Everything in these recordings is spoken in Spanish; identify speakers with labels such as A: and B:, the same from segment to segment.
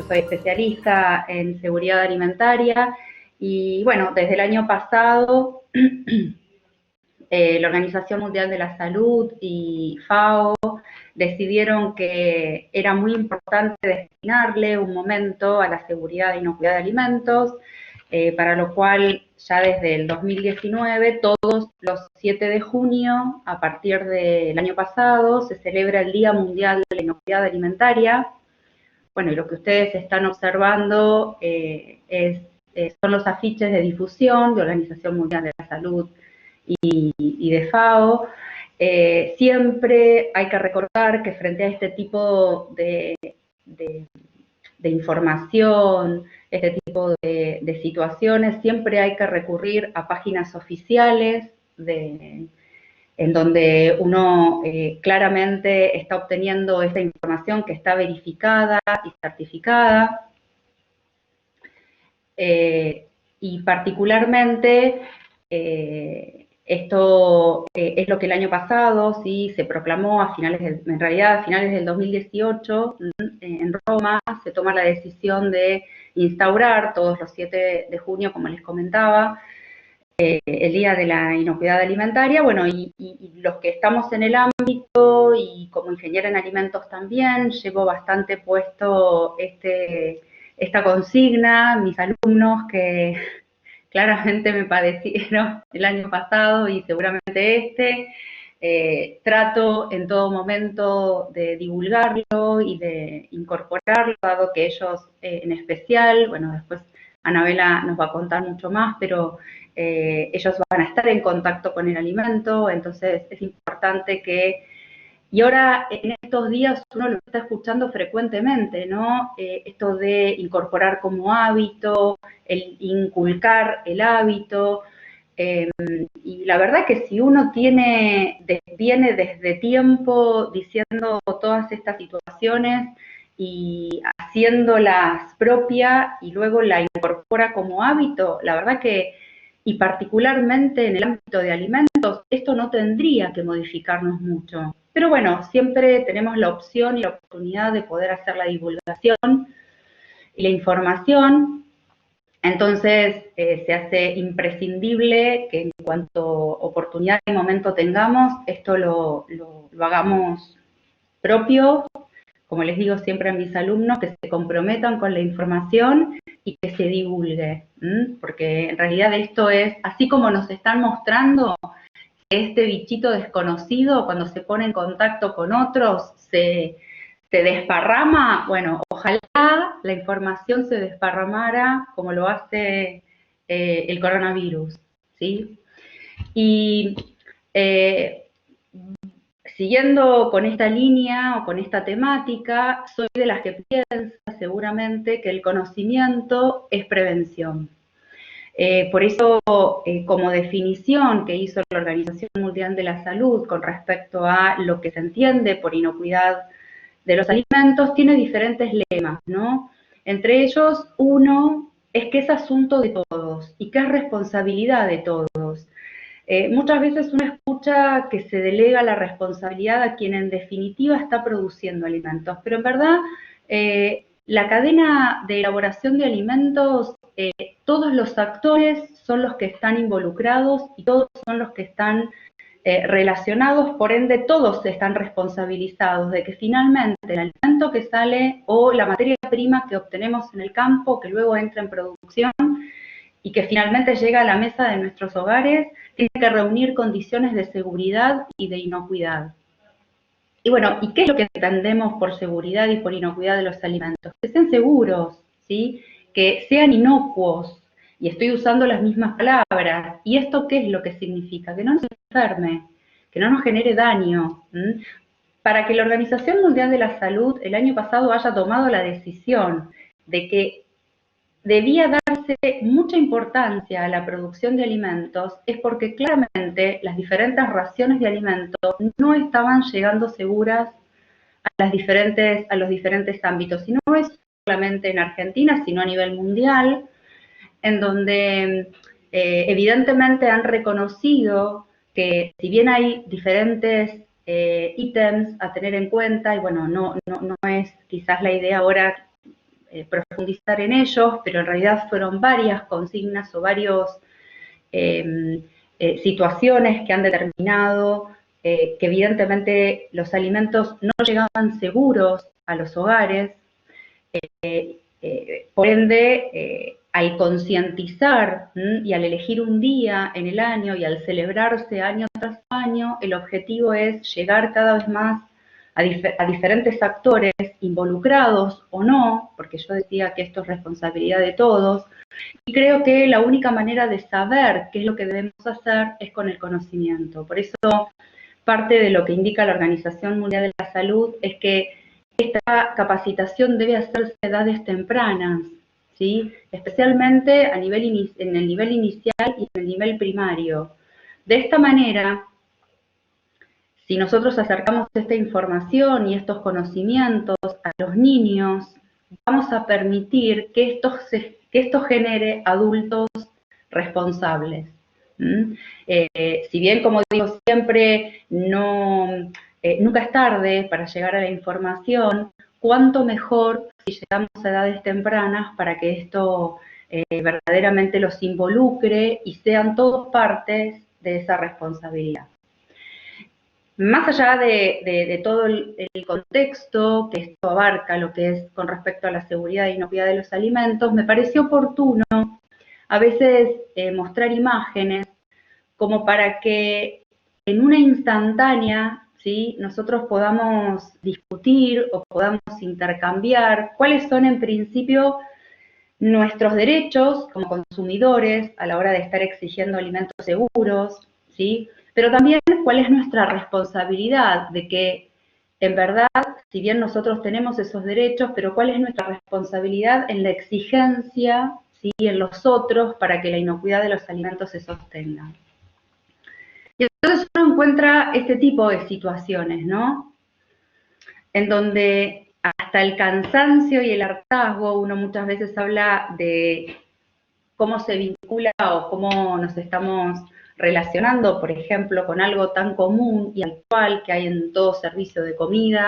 A: yo soy especialista en seguridad alimentaria y bueno, desde el año pasado la Organización Mundial de la Salud y FAO decidieron que era muy importante destinarle un momento a la seguridad e inocuidad de alimentos, para lo cual ya desde el 2019, todos los 7 de junio, a partir del año pasado, se celebra el Día Mundial de la Inocuidad Alimentaria. Bueno, y lo que ustedes están observando son los afiches de difusión de Organización Mundial de la Salud y de FAO. Siempre hay que recordar que frente a este tipo de información, este tipo de situaciones, siempre hay que recurrir a páginas oficiales en donde uno claramente está obteniendo esa información que está verificada y certificada. Y particularmente esto es lo que el año pasado sí se proclamó en realidad a finales del 2018 en Roma se toma la decisión de instaurar todos los 7 de junio, como les comentaba, el Día de la Inocuidad Alimentaria. Bueno, y los que estamos en el ámbito y como ingeniera en alimentos también, llevo bastante puesto esta consigna, mis alumnos que claramente me padecieron el año pasado y seguramente trato en todo momento de divulgarlo y de incorporarlo, dado que ellos en especial, bueno, después Anabela nos va a contar mucho más, pero ellos van a estar en contacto con el alimento, entonces es importante que, y ahora en estos días uno lo está escuchando frecuentemente, ¿no? Esto de incorporar como hábito, el inculcar el hábito, y la verdad que si uno viene desde tiempo diciendo todas estas situaciones y haciéndolas propia y luego la incorpora como hábito, la verdad que, y particularmente en el ámbito de alimentos, esto no tendría que modificarnos mucho. Pero bueno, siempre tenemos la opción y la oportunidad de poder hacer la divulgación y la información. Entonces, se hace imprescindible que en cuanto oportunidad y momento tengamos, esto lo hagamos propio, como les digo siempre a mis alumnos, que se comprometan con la información y que se divulgue, porque en realidad esto es, así como nos están mostrando, este bichito desconocido cuando se pone en contacto con otros se desparrama. Bueno, ojalá la información se desparramara como lo hace el coronavirus, ¿sí? Y siguiendo con esta línea o con esta temática, soy de las que piensa seguramente que el conocimiento es prevención. Por eso, como definición que hizo la Organización Mundial de la Salud con respecto a lo que se entiende por inocuidad de los alimentos, tiene diferentes lemas, ¿no? Entre ellos, uno es que es asunto de todos y que es responsabilidad de todos. Muchas veces uno escucha que se delega la responsabilidad a quien en definitiva está produciendo alimentos, pero en verdad la cadena de elaboración de alimentos, todos los actores son los que están involucrados y todos son los que están relacionados, por ende todos están responsabilizados de que finalmente el alimento que sale o la materia prima que obtenemos en el campo, que luego entra en producción y que finalmente llega a la mesa de nuestros hogares, tiene que reunir condiciones de seguridad y de inocuidad. Y bueno, ¿y qué es lo que entendemos por seguridad y por inocuidad de los alimentos? Que sean seguros, ¿sí? Que sean inocuos, y estoy usando las mismas palabras. ¿Y esto qué es lo que significa? Que no nos enferme, que no nos genere daño. Para que la Organización Mundial de la Salud el año pasado haya tomado la decisión de que debía darse mucha importancia a la producción de alimentos, es porque claramente las diferentes raciones de alimentos no estaban llegando seguras a los diferentes ámbitos, y no es solamente en Argentina, sino a nivel mundial, en donde evidentemente han reconocido que si bien hay diferentes ítems a tener en cuenta, y bueno, no es quizás la idea ahora profundizar en ellos, pero en realidad fueron varias consignas o varios situaciones que han determinado que evidentemente los alimentos no llegaban seguros a los hogares. Por ende, al concientizar y al elegir un día en el año y al celebrarse año tras año, el objetivo es llegar cada vez más a diferentes actores involucrados o no, porque yo decía que esto es responsabilidad de todos, y creo que la única manera de saber qué es lo que debemos hacer es con el conocimiento. Por eso, parte de lo que indica la Organización Mundial de la Salud es que esta capacitación debe hacerse a edades tempranas, ¿sí? Especialmente a nivel en el nivel inicial y en el nivel primario. De esta manera, si nosotros acercamos esta información y estos conocimientos a los niños, vamos a permitir que esto genere adultos responsables. Si bien, como digo siempre, nunca es tarde para llegar a la información, cuánto mejor si llegamos a edades tempranas para que esto verdaderamente los involucre y sean todos partes de esa responsabilidad. Más allá de todo el contexto que esto abarca, lo que es con respecto a la seguridad e inocuidad de los alimentos, me pareció oportuno a veces mostrar imágenes como para que en una instantánea, ¿sí?, nosotros podamos discutir o podamos intercambiar cuáles son en principio nuestros derechos como consumidores a la hora de estar exigiendo alimentos seguros, ¿sí?, pero también cuál es nuestra responsabilidad de que, en verdad, si bien nosotros tenemos esos derechos, pero cuál es nuestra responsabilidad en la exigencia, ¿sí?, en los otros para que la inocuidad de los alimentos se sostenga. Y entonces uno encuentra este tipo de situaciones, ¿no? En donde hasta el cansancio y el hartazgo, uno muchas veces habla de cómo se vincula o cómo nos estamos relacionando, por ejemplo, con algo tan común y actual que hay en todo servicio de comida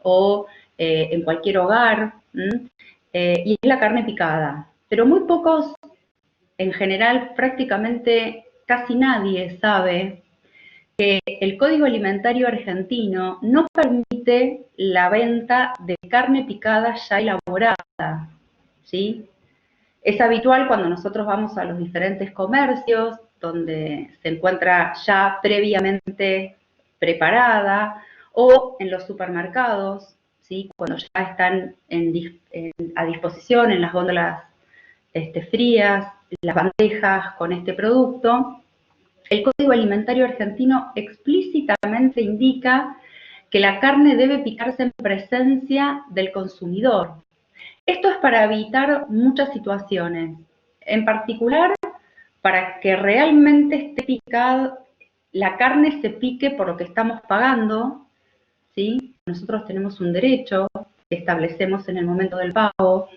A: o en cualquier hogar, y es la carne picada. Pero muy pocos, en general, prácticamente casi nadie sabe que el Código Alimentario Argentino no permite la venta de carne picada ya elaborada, ¿sí? Es habitual cuando nosotros vamos a los diferentes comercios, donde se encuentra ya previamente preparada, o en los supermercados, ¿sí?, cuando ya están a disposición en las góndolas frías, las bandejas con este producto. El Código Alimentario Argentino explícitamente indica que la carne debe picarse en presencia del consumidor. Esto es para evitar muchas situaciones, en particular para que realmente esté picada, la carne se pique por lo que estamos pagando, ¿sí? Nosotros tenemos un derecho que establecemos en el momento del pago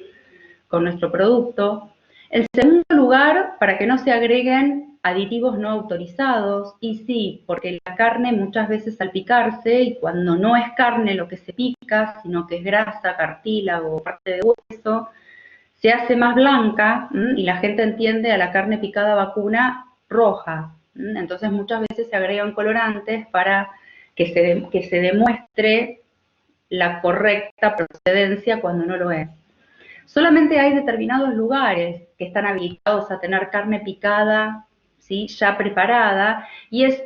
A: con nuestro producto. En segundo lugar, para que no se agreguen aditivos no autorizados, y sí, porque la carne muchas veces al picarse, y cuando no es carne lo que se pica, sino que es grasa, cartílago, parte de hueso, se hace más blanca y la gente entiende a la carne picada vacuna roja. Entonces muchas veces se agregan colorantes para que se demuestre la correcta procedencia cuando no lo es. Solamente hay determinados lugares que están habilitados a tener carne picada, ¿sí?, ya preparada, y es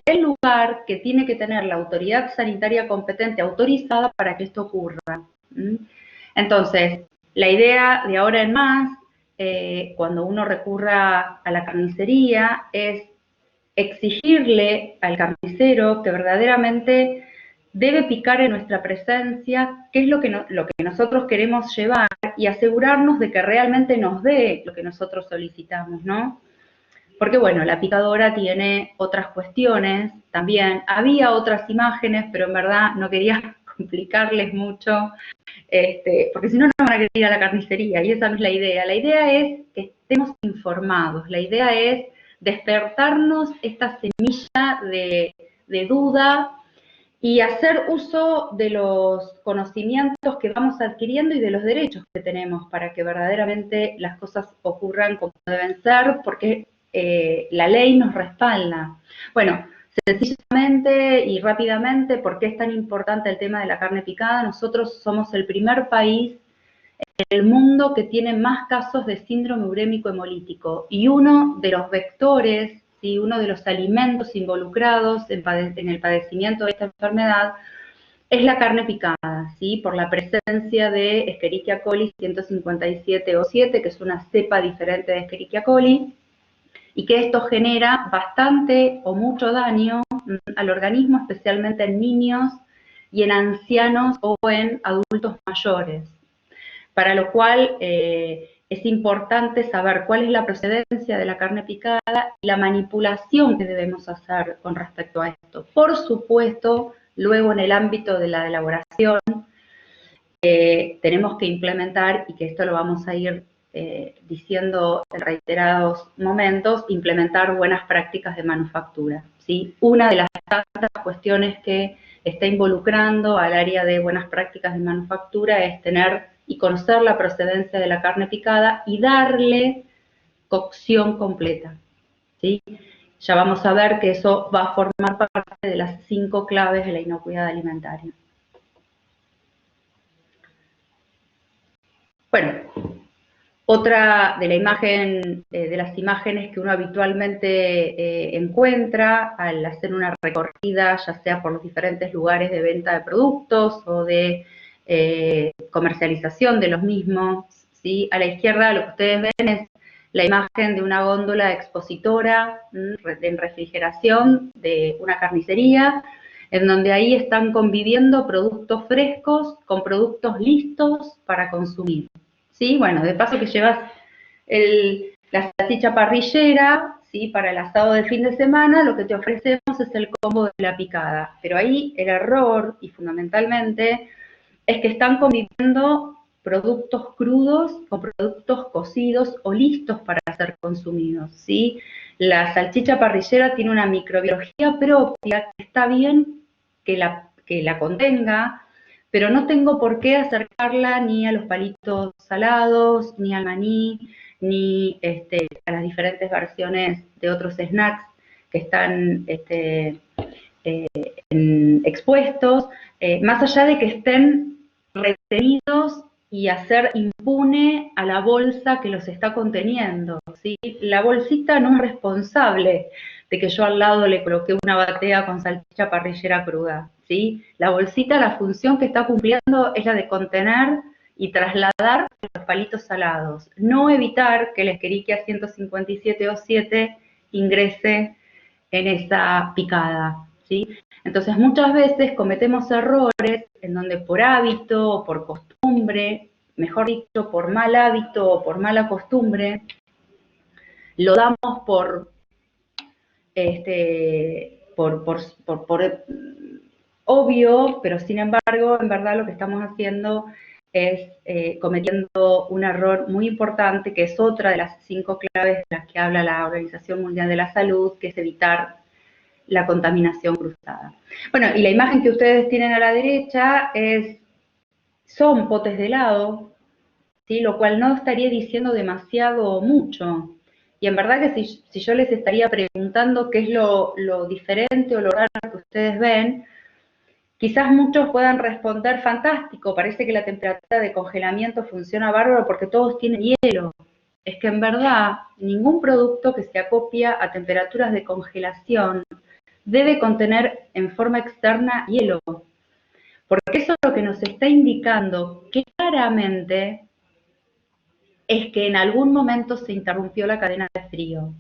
A: el lugar que tiene que tener la autoridad sanitaria competente autorizada para que esto ocurra. Entonces, la idea de ahora en más, cuando uno recurra a la carnicería, es exigirle al carnicero que verdaderamente debe picar en nuestra presencia qué es lo que nosotros queremos llevar y asegurarnos de que realmente nos dé lo que nosotros solicitamos, ¿no? Porque, bueno, la picadora tiene otras cuestiones también. Había otras imágenes, pero en verdad no quería complicarles mucho, porque si no, no van a querer ir a la carnicería, y esa no es la idea. La idea es que estemos informados, la idea es despertarnos esta semilla de duda y hacer uso de los conocimientos que vamos adquiriendo y de los derechos que tenemos para que verdaderamente las cosas ocurran como deben ser, porque la ley nos respalda. Bueno, sencillamente y rápidamente, ¿por qué es tan importante el tema de la carne picada? Nosotros somos el primer país en el mundo que tiene más casos de síndrome urémico hemolítico, y uno de los vectores, ¿sí?, uno de los alimentos involucrados en el padecimiento de esta enfermedad es la carne picada, ¿sí?, por la presencia de Escherichia coli 157O7, que es una cepa diferente de Escherichia coli, y que esto genera bastante o mucho daño al organismo, especialmente en niños y en ancianos o en adultos mayores. Para lo cual es importante saber cuál es la procedencia de la carne picada y la manipulación que debemos hacer con respecto a esto. Por supuesto, luego en el ámbito de la elaboración, tenemos que implementar, y que esto lo vamos a ir diciendo en reiterados momentos, implementar buenas prácticas de manufactura, ¿sí? Una de las tantas cuestiones que está involucrando al área de buenas prácticas de manufactura es tener y conocer la procedencia de la carne picada y darle cocción completa, ¿sí? Ya vamos a ver que eso va a formar parte de las 5 claves de la inocuidad alimentaria. Bueno, otra de la imagen, de las imágenes que uno habitualmente encuentra al hacer una recorrida, ya sea por los diferentes lugares de venta de productos o de comercialización de los mismos, ¿sí? A la izquierda lo que ustedes ven es la imagen de una góndola expositora en refrigeración de una carnicería, en donde ahí están conviviendo productos frescos con productos listos para consumir. ¿Sí? Bueno, de paso que llevas la salchicha parrillera, ¿sí?, para el asado del fin de semana, lo que te ofrecemos es el combo de la picada. Pero ahí el error, y fundamentalmente, es que están conviviendo productos crudos con productos cocidos o listos para ser consumidos, ¿sí? La salchicha parrillera tiene una microbiología propia que está bien que la contenga, pero no tengo por qué acercarla ni a los palitos salados, ni al maní, ni a las diferentes versiones de otros snacks que están expuestos, más allá de que estén retenidos y hacer impune a la bolsa que los está conteniendo, ¿sí? La bolsita no es responsable de que yo al lado le coloqué una batea con salchicha parrillera cruda, ¿sí? La bolsita, la función que está cumpliendo es la de contener y trasladar los palitos salados, no evitar que el Escherichia 157O7 ingrese en esa picada, ¿sí? Entonces muchas veces cometemos errores en donde por hábito o por costumbre, mejor dicho, por mal hábito o por mala costumbre, lo damos por obvio, pero sin embargo, en verdad lo que estamos haciendo es cometiendo un error muy importante, que es otra de las 5 claves de las que habla la Organización Mundial de la Salud, que es evitar la contaminación cruzada. Bueno, y la imagen que ustedes tienen a la derecha son potes de helado, ¿sí?, lo cual no estaría diciendo demasiado o mucho. Y en verdad que si yo les estaría preguntando qué es lo diferente o lo raro que ustedes ven, quizás muchos puedan responder, fantástico, parece que la temperatura de congelamiento funciona bárbaro porque todos tienen hielo. Es que en verdad ningún producto que se acopia a temperaturas de congelación debe contener en forma externa hielo, porque eso lo que nos está indicando claramente es que en algún momento se interrumpió la cadena de frío.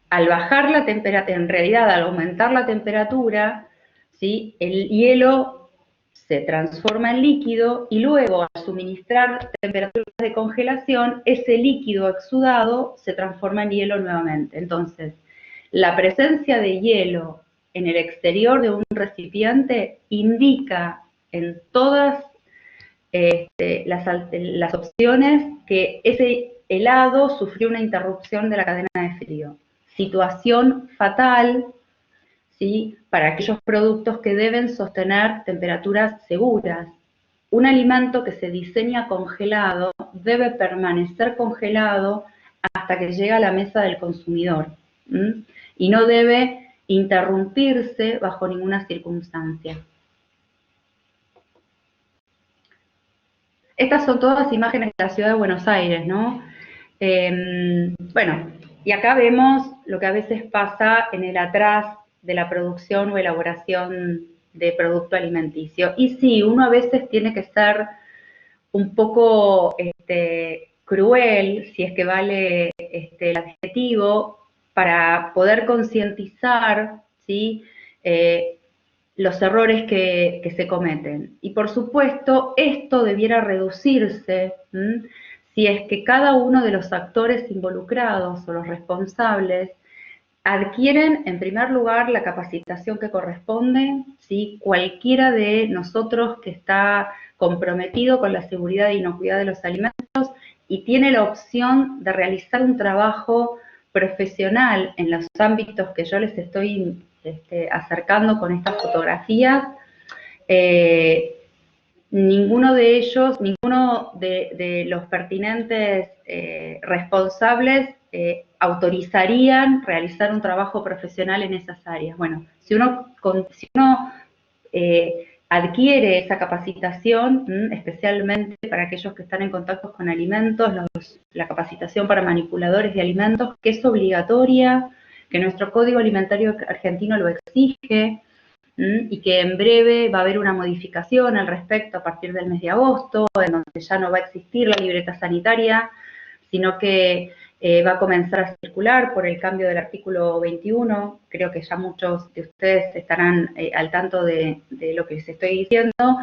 A: Al bajar la temperatura, en realidad al aumentar la temperatura, ¿sí?, el hielo se transforma en líquido y luego al suministrar temperaturas de congelación, ese líquido exudado se transforma en hielo nuevamente. Entonces, la presencia de hielo en el exterior de un recipiente indica en todas las opciones que ese helado sufrió una interrupción de la cadena de frío. Situación fatal ¿sí? Para aquellos productos que deben sostener temperaturas seguras. Un alimento que se diseña congelado debe permanecer congelado hasta que llega a la mesa del consumidor, ¿m? Y no debe interrumpirse bajo ninguna circunstancia. Estas son todas imágenes de la ciudad de Buenos Aires, ¿no? Bueno, y acá vemos lo que a veces pasa en el atrás de la producción o elaboración de producto alimenticio. Y sí, uno a veces tiene que ser un poco cruel, si es que vale el adjetivo, para poder concientizar, ¿sí? Los errores que se cometen. Y por supuesto, esto debiera reducirse si es que cada uno de los actores involucrados o los responsables adquieren, en primer lugar, la capacitación que corresponde, ¿sí? Cualquiera de nosotros que está comprometido con la seguridad e inocuidad de los alimentos y tiene la opción de realizar un trabajo profesional en los ámbitos que yo les estoy acercando con estas fotografías, ninguno de ellos, ninguno de los pertinentes responsables autorizarían realizar un trabajo profesional en esas áreas. Bueno, si uno adquiere esa capacitación, especialmente para aquellos que están en contacto con alimentos, la capacitación para manipuladores de alimentos, que es obligatoria, que nuestro Código Alimentario argentino lo exige, y que en breve va a haber una modificación al respecto a partir del mes de agosto, en donde ya no va a existir la libreta sanitaria, sino que va a comenzar a circular por el cambio del artículo 21. Creo que ya muchos de ustedes estarán al tanto de lo que les estoy diciendo.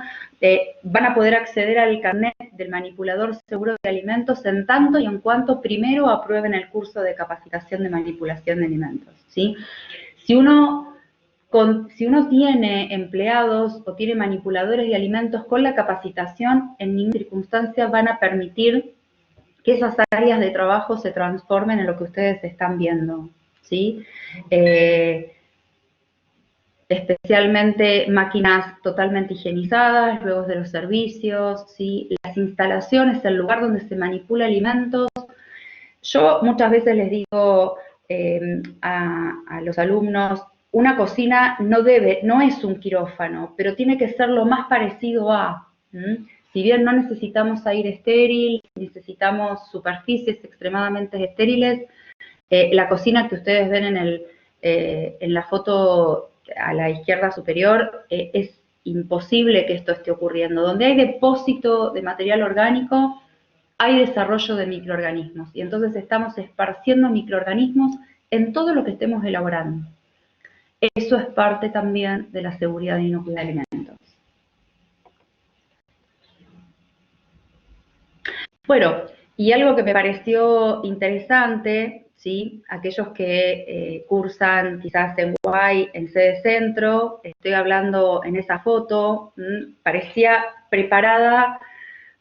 A: Van a poder acceder al carnet del manipulador seguro de alimentos en tanto y en cuanto primero aprueben el curso de capacitación de manipulación de alimentos, ¿sí? Si uno tiene empleados o tiene manipuladores de alimentos con la capacitación, en ninguna circunstancia van a permitir que esas áreas de trabajo se transformen en lo que ustedes están viendo, ¿sí? Especialmente máquinas totalmente higienizadas, luego de los servicios, ¿sí? Las instalaciones, el lugar donde se manipula alimentos. Yo muchas veces les digo a los alumnos, una cocina no es un quirófano, pero tiene que ser lo más parecido a. Si bien no necesitamos aire estéril, necesitamos superficies extremadamente estériles, la cocina que ustedes ven en la foto a la izquierda superior, es imposible que esto esté ocurriendo. Donde hay depósito de material orgánico, hay desarrollo de microorganismos. Y entonces estamos esparciendo microorganismos en todo lo que estemos elaborando. Eso es parte también de la seguridad e inocuidad de alimentos. Bueno, y algo que me pareció interesante, ¿sí? Aquellos que cursan quizás en UAI, en sede centro, estoy hablando en esa foto, parecía preparada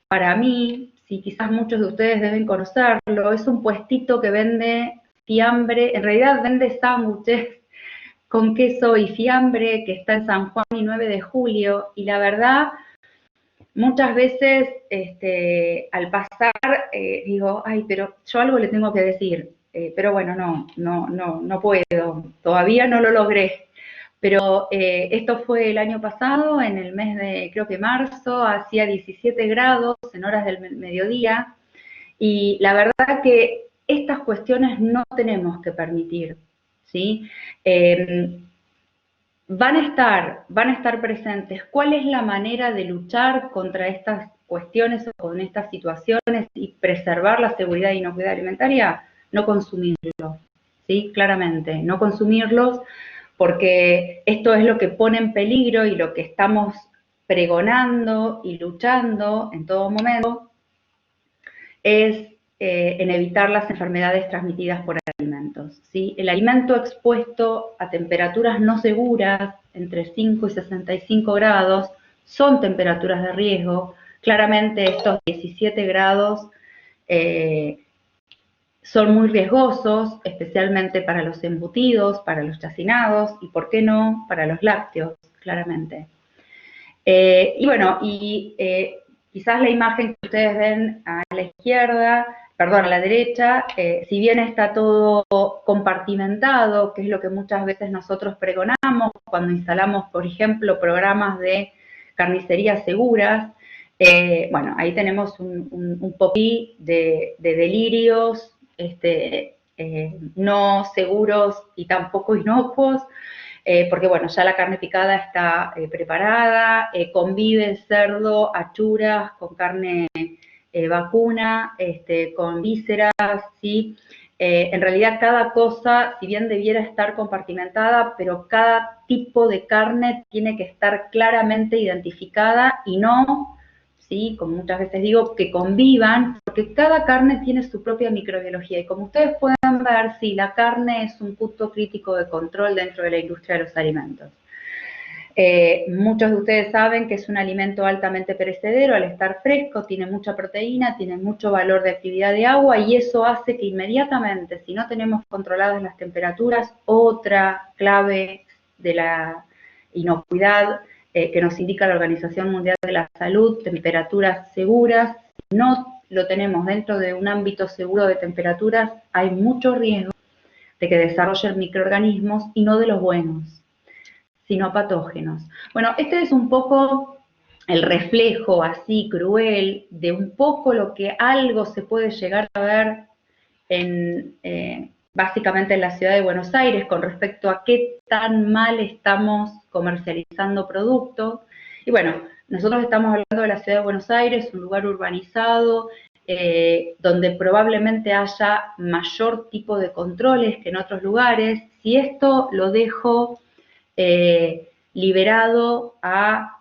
A: para mí, sí, quizás muchos de ustedes deben conocerlo, es un puestito que vende fiambre, en realidad vende sándwiches con queso y fiambre, que está en San Juan y 9 de julio, y la verdad, muchas veces al pasar digo, ay, pero yo algo le tengo que decir, pero bueno, no puedo, todavía no lo logré. Pero esto fue el año pasado, en el mes de, creo que marzo, hacía 17 grados en horas del mediodía, y la verdad que estas cuestiones no tenemos que permitir, ¿sí? Van a estar presentes. ¿Cuál es la manera de luchar contra estas cuestiones o con estas situaciones y preservar la seguridad e inocuidad alimentaria? No consumirlos, ¿sí? Claramente, no consumirlos, porque esto es lo que pone en peligro y lo que estamos pregonando y luchando en todo momento es en evitar las enfermedades transmitidas por alimentos, ¿sí? El alimento expuesto a temperaturas no seguras, entre 5 y 65 grados, son temperaturas de riesgo. Claramente estos 17 grados son muy riesgosos, especialmente para los embutidos, para los chacinados y, ¿por qué no?, para los lácteos, claramente. Y bueno, quizás la imagen que ustedes ven a la izquierda, perdón, a la derecha, si bien está todo compartimentado, que es lo que muchas veces nosotros pregonamos cuando instalamos, por ejemplo, programas de carnicerías seguras, bueno, ahí tenemos un popí de delirios no seguros y tampoco inocuos, porque bueno, ya la carne picada está preparada, convive el cerdo, achuras, con carne vacuna, con vísceras, ¿sí? En realidad cada cosa, si bien debiera estar compartimentada, pero cada tipo de carne tiene que estar claramente identificada y no, ¿sí?, como muchas veces digo, que convivan, porque cada carne tiene su propia microbiología. Y como ustedes pueden ver, sí, la carne es un punto crítico de control dentro de la industria de los alimentos. Muchos de ustedes saben que es un alimento altamente perecedero, al estar fresco tiene mucha proteína, tiene mucho valor de actividad de agua y eso hace que inmediatamente, si no tenemos controladas las temperaturas, otra clave de la inocuidad que nos indica la Organización Mundial de la Salud, temperaturas seguras, si no lo tenemos dentro de un ámbito seguro de temperaturas, hay mucho riesgo de que desarrollen microorganismos y no de los buenos, sino patógenos. Bueno, este es un poco el reflejo así cruel de un poco lo que algo se puede llegar a ver básicamente en la ciudad de Buenos Aires con respecto a qué tan mal estamos comercializando productos. Y bueno, nosotros estamos hablando de la ciudad de Buenos Aires, un lugar urbanizado, donde probablemente haya mayor tipo de controles que en otros lugares. Si esto lo dejo liberado a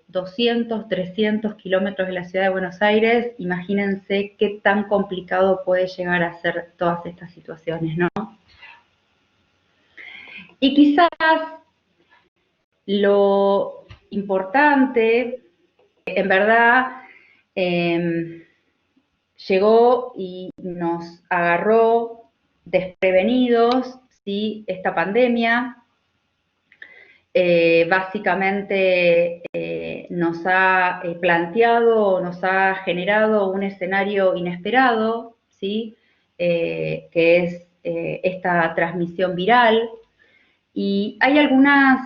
A: 200, 300 kilómetros de la ciudad de Buenos Aires, imagínense qué tan complicado puede llegar a ser todas estas situaciones, ¿no? Y quizás lo importante, en verdad, llegó y nos agarró desprevenidos, ¿sí?, esta pandemia. Básicamente nos ha planteado, nos ha generado un escenario inesperado, ¿sí?, que es esta transmisión viral. Y hay algunas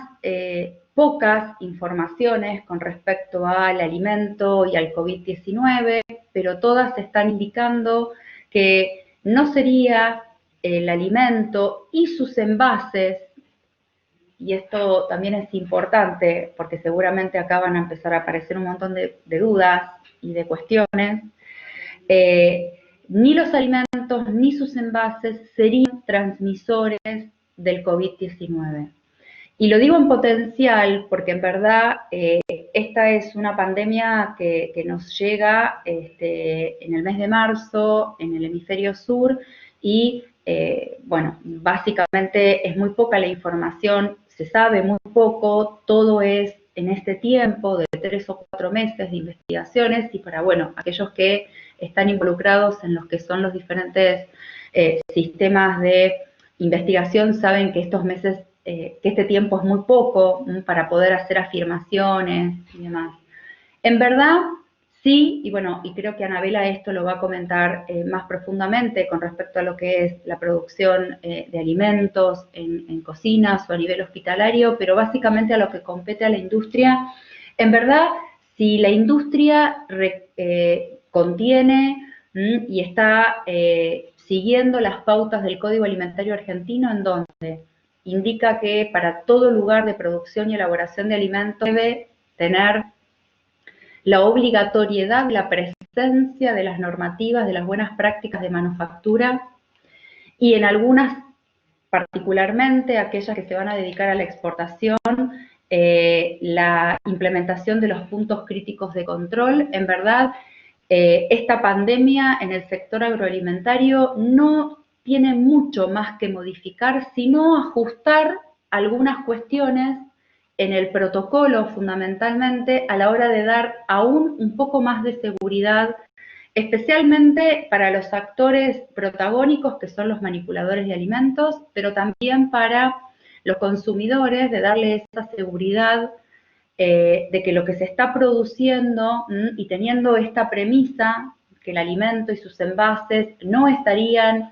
A: pocas informaciones con respecto al alimento y al COVID-19, pero todas están indicando que no sería el alimento y sus envases, y esto también es importante porque seguramente acá van a empezar a aparecer un montón de dudas y de cuestiones, ni los alimentos ni sus envases serían transmisores del COVID-19. Y lo digo en potencial porque en verdad esta es una pandemia que nos llega en el mes de marzo en el hemisferio sur y bueno, básicamente es muy poca la información, se sabe muy poco, todo es en este tiempo de 3 o 4 meses de investigaciones y para, bueno, aquellos que están involucrados en los que son los diferentes sistemas de investigación saben que estos meses, que este tiempo es muy poco para poder hacer afirmaciones y demás. En verdad, sí, y bueno, y creo que Anabela esto lo va a comentar más profundamente con respecto a lo que es la producción de alimentos en cocinas o a nivel hospitalario, pero básicamente a lo que compete a la industria. En verdad, si la industria contiene y está siguiendo las pautas del Código Alimentario Argentino, en donde indica que para todo lugar de producción y elaboración de alimentos debe tener la obligatoriedad de la presencia de las normativas, de las buenas prácticas de manufactura y en algunas, particularmente aquellas que se van a dedicar a la exportación, la implementación de los puntos críticos de control. En verdad, esta pandemia en el sector agroalimentario no tiene mucho más que modificar, sino ajustar algunas cuestiones en el protocolo fundamentalmente a la hora de dar aún un poco más de seguridad especialmente para los actores protagónicos, que son los manipuladores de alimentos, pero también para los consumidores, de darle esa seguridad de que lo que se está produciendo y teniendo esta premisa, que el alimento y sus envases no estarían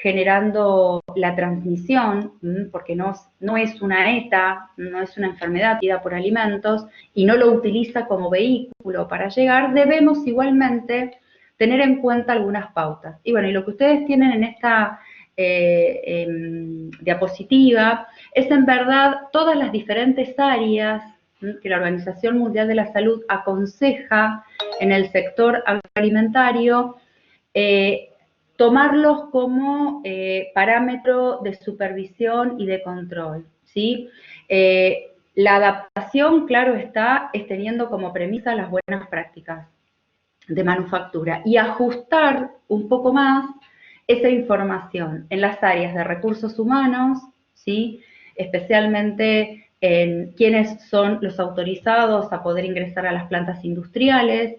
A: generando la transmisión, porque no es una ETA, no es una enfermedad adquirida por alimentos, y no lo utiliza como vehículo para llegar, debemos igualmente tener en cuenta algunas pautas. Y bueno, y lo que ustedes tienen en esta diapositiva es en verdad todas las diferentes áreas que la Organización Mundial de la Salud aconseja en el sector agroalimentario, tomarlos como parámetro de supervisión y de control, ¿sí? La adaptación, claro está, es teniendo como premisa las buenas prácticas de manufactura y ajustar un poco más esa información en las áreas de recursos humanos, ¿sí? Especialmente en quiénes son los autorizados a poder ingresar a las plantas industriales.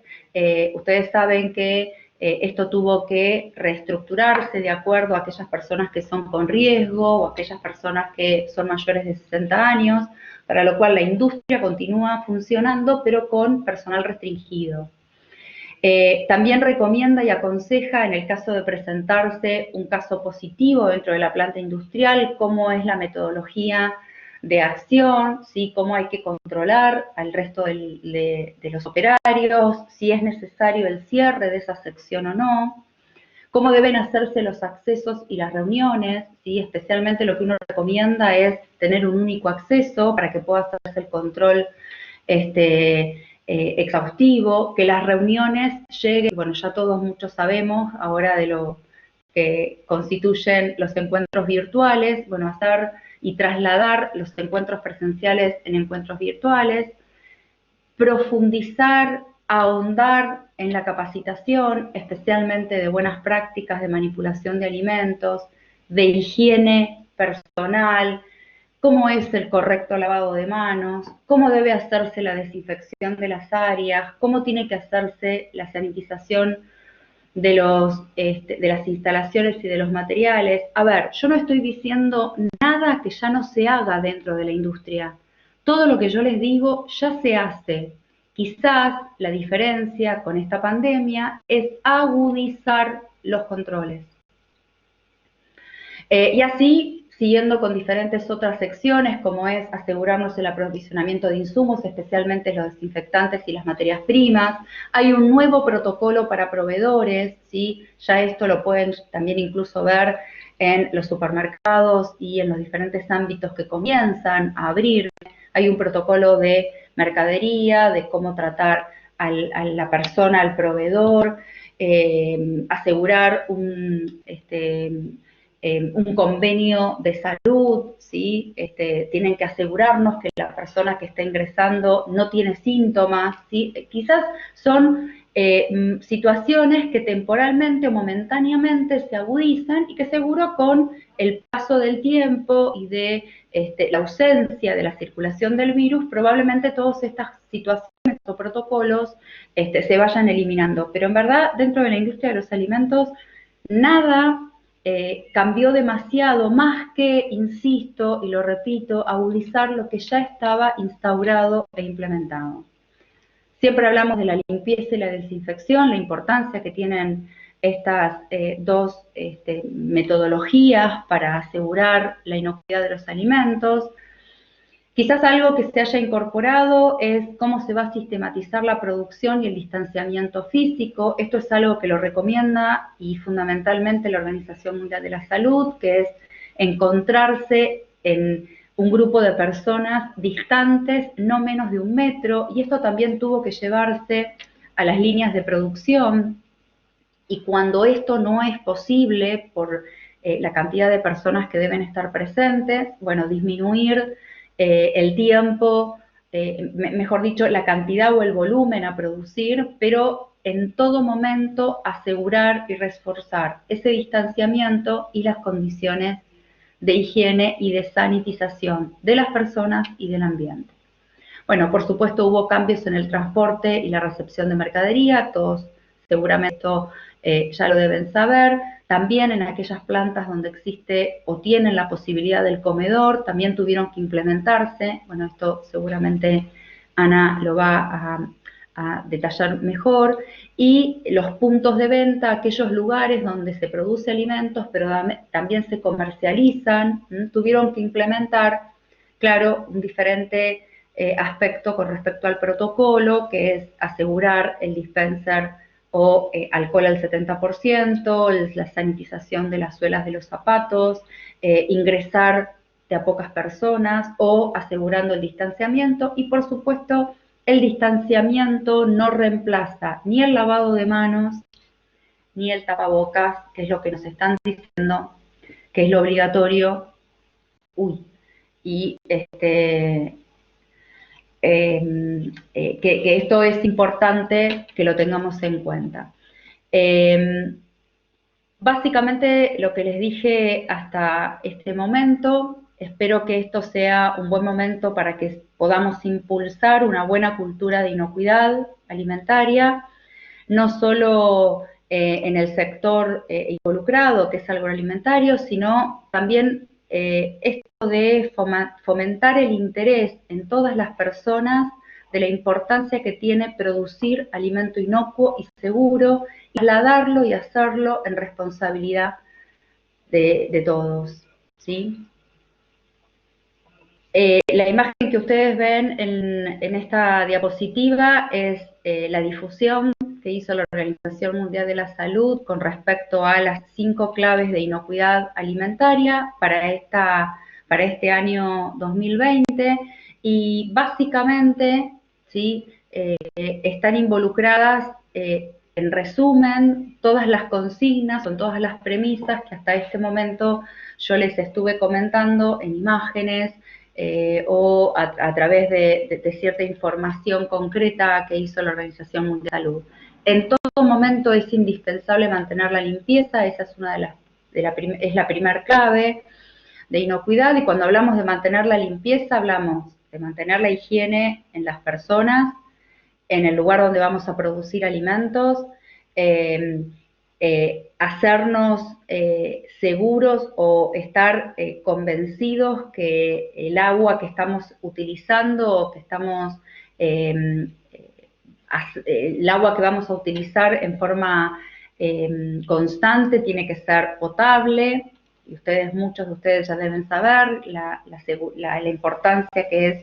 A: Ustedes saben que esto tuvo que reestructurarse de acuerdo a aquellas personas que son con riesgo o aquellas personas que son mayores de 60 años, para lo cual la industria continúa funcionando, pero con personal restringido. También recomienda y aconseja, en el caso de presentarse un caso positivo dentro de la planta industrial, cómo es la metodología de acción, ¿sí? Cómo hay que controlar al resto de los operarios, si es necesario el cierre de esa sección o no, cómo deben hacerse los accesos y las reuniones, ¿sí? Especialmente lo que uno recomienda es tener un único acceso para que pueda hacerse el control exhaustivo, que las reuniones lleguen, bueno, ya todos muchos sabemos ahora de lo que constituyen los encuentros virtuales, bueno, hacer y trasladar los encuentros presenciales en encuentros virtuales, profundizar, ahondar en la capacitación, especialmente de buenas prácticas de manipulación de alimentos, de higiene personal, cómo es el correcto lavado de manos, cómo debe hacerse la desinfección de las áreas, cómo tiene que hacerse la sanitización de las instalaciones y de los materiales. A ver, yo no estoy diciendo nada que ya no se haga dentro de la industria. Todo lo que yo les digo ya se hace. Quizás la diferencia con esta pandemia es agudizar los controles. Y así, siguiendo con diferentes otras secciones, como es asegurarnos el aprovisionamiento de insumos, especialmente los desinfectantes y las materias primas. Hay un nuevo protocolo para proveedores, ¿sí? Ya esto lo pueden también incluso ver en los supermercados y en los diferentes ámbitos que comienzan a abrir. Hay un protocolo de mercadería, de cómo tratar a la persona, al proveedor, asegurar un convenio de salud, ¿sí? Tienen que asegurarnos que la persona que está ingresando no tiene síntomas, ¿sí? Quizás son situaciones que temporalmente o momentáneamente se agudizan y que seguro con el paso del tiempo y de la ausencia de la circulación del virus, probablemente todas estas situaciones o protocolos se vayan eliminando. Pero en verdad, dentro de la industria de los alimentos, nada cambió demasiado, más que, insisto y lo repito, agudizar lo que ya estaba instaurado e implementado. Siempre hablamos de la limpieza y la desinfección, la importancia que tienen estas dos metodologías para asegurar la inocuidad de los alimentos. Quizás algo que se haya incorporado es cómo se va a sistematizar la producción y el distanciamiento físico. Esto es algo que lo recomienda y fundamentalmente la Organización Mundial de la Salud, que es encontrarse en un grupo de personas distantes no menos de 1 metro, y esto también tuvo que llevarse a las líneas de producción, y cuando esto no es posible por la cantidad de personas que deben estar presentes, bueno, disminuir el tiempo, mejor dicho, la cantidad o el volumen a producir, pero en todo momento asegurar y reforzar ese distanciamiento y las condiciones de higiene y de sanitización de las personas y del ambiente. Bueno, por supuesto hubo cambios en el transporte y la recepción de mercadería, todos seguramente esto ya lo deben saber. También en aquellas plantas donde existe o tienen la posibilidad del comedor, también tuvieron que implementarse. Bueno, esto seguramente Ana lo va a detallar mejor. Y los puntos de venta, aquellos lugares donde se produce alimentos, pero también se comercializan, tuvieron que implementar, claro, un diferente aspecto con respecto al protocolo, que es asegurar el dispenser o alcohol al 70%, la sanitización de las suelas de los zapatos, ingresar de a pocas personas o asegurando el distanciamiento. Y por supuesto, el distanciamiento no reemplaza ni el lavado de manos ni el tapabocas, que es lo que nos están diciendo que es lo obligatorio. Y que esto es importante que lo tengamos en cuenta. Básicamente lo que les dije hasta este momento, espero que esto sea un buen momento para que podamos impulsar una buena cultura de inocuidad alimentaria, no solo en el sector involucrado, que es agroalimentario, sino también esto de fomentar el interés en todas las personas de la importancia que tiene producir alimento inocuo y seguro, y trasladarlo y hacerlo en responsabilidad de todos, ¿sí? La imagen que ustedes ven en esta diapositiva es la difusión que hizo la Organización Mundial de la Salud con respecto a las 5 claves de inocuidad alimentaria para este año 2020, y básicamente, ¿sí? Están involucradas, en resumen, todas las consignas o todas las premisas que hasta este momento yo les estuve comentando en imágenes, o a través de cierta información concreta que hizo la Organización Mundial de la Salud. En todo momento es indispensable mantener la limpieza, esa es es la primera clave de inocuidad, y cuando hablamos de mantener la limpieza hablamos de mantener la higiene en las personas, en el lugar donde vamos a producir alimentos, hacernos seguros o estar convencidos que el agua que estamos utilizando o que estamos, el agua que vamos a utilizar en forma constante tiene que ser potable. Y muchos de ustedes ya deben saber la importancia que es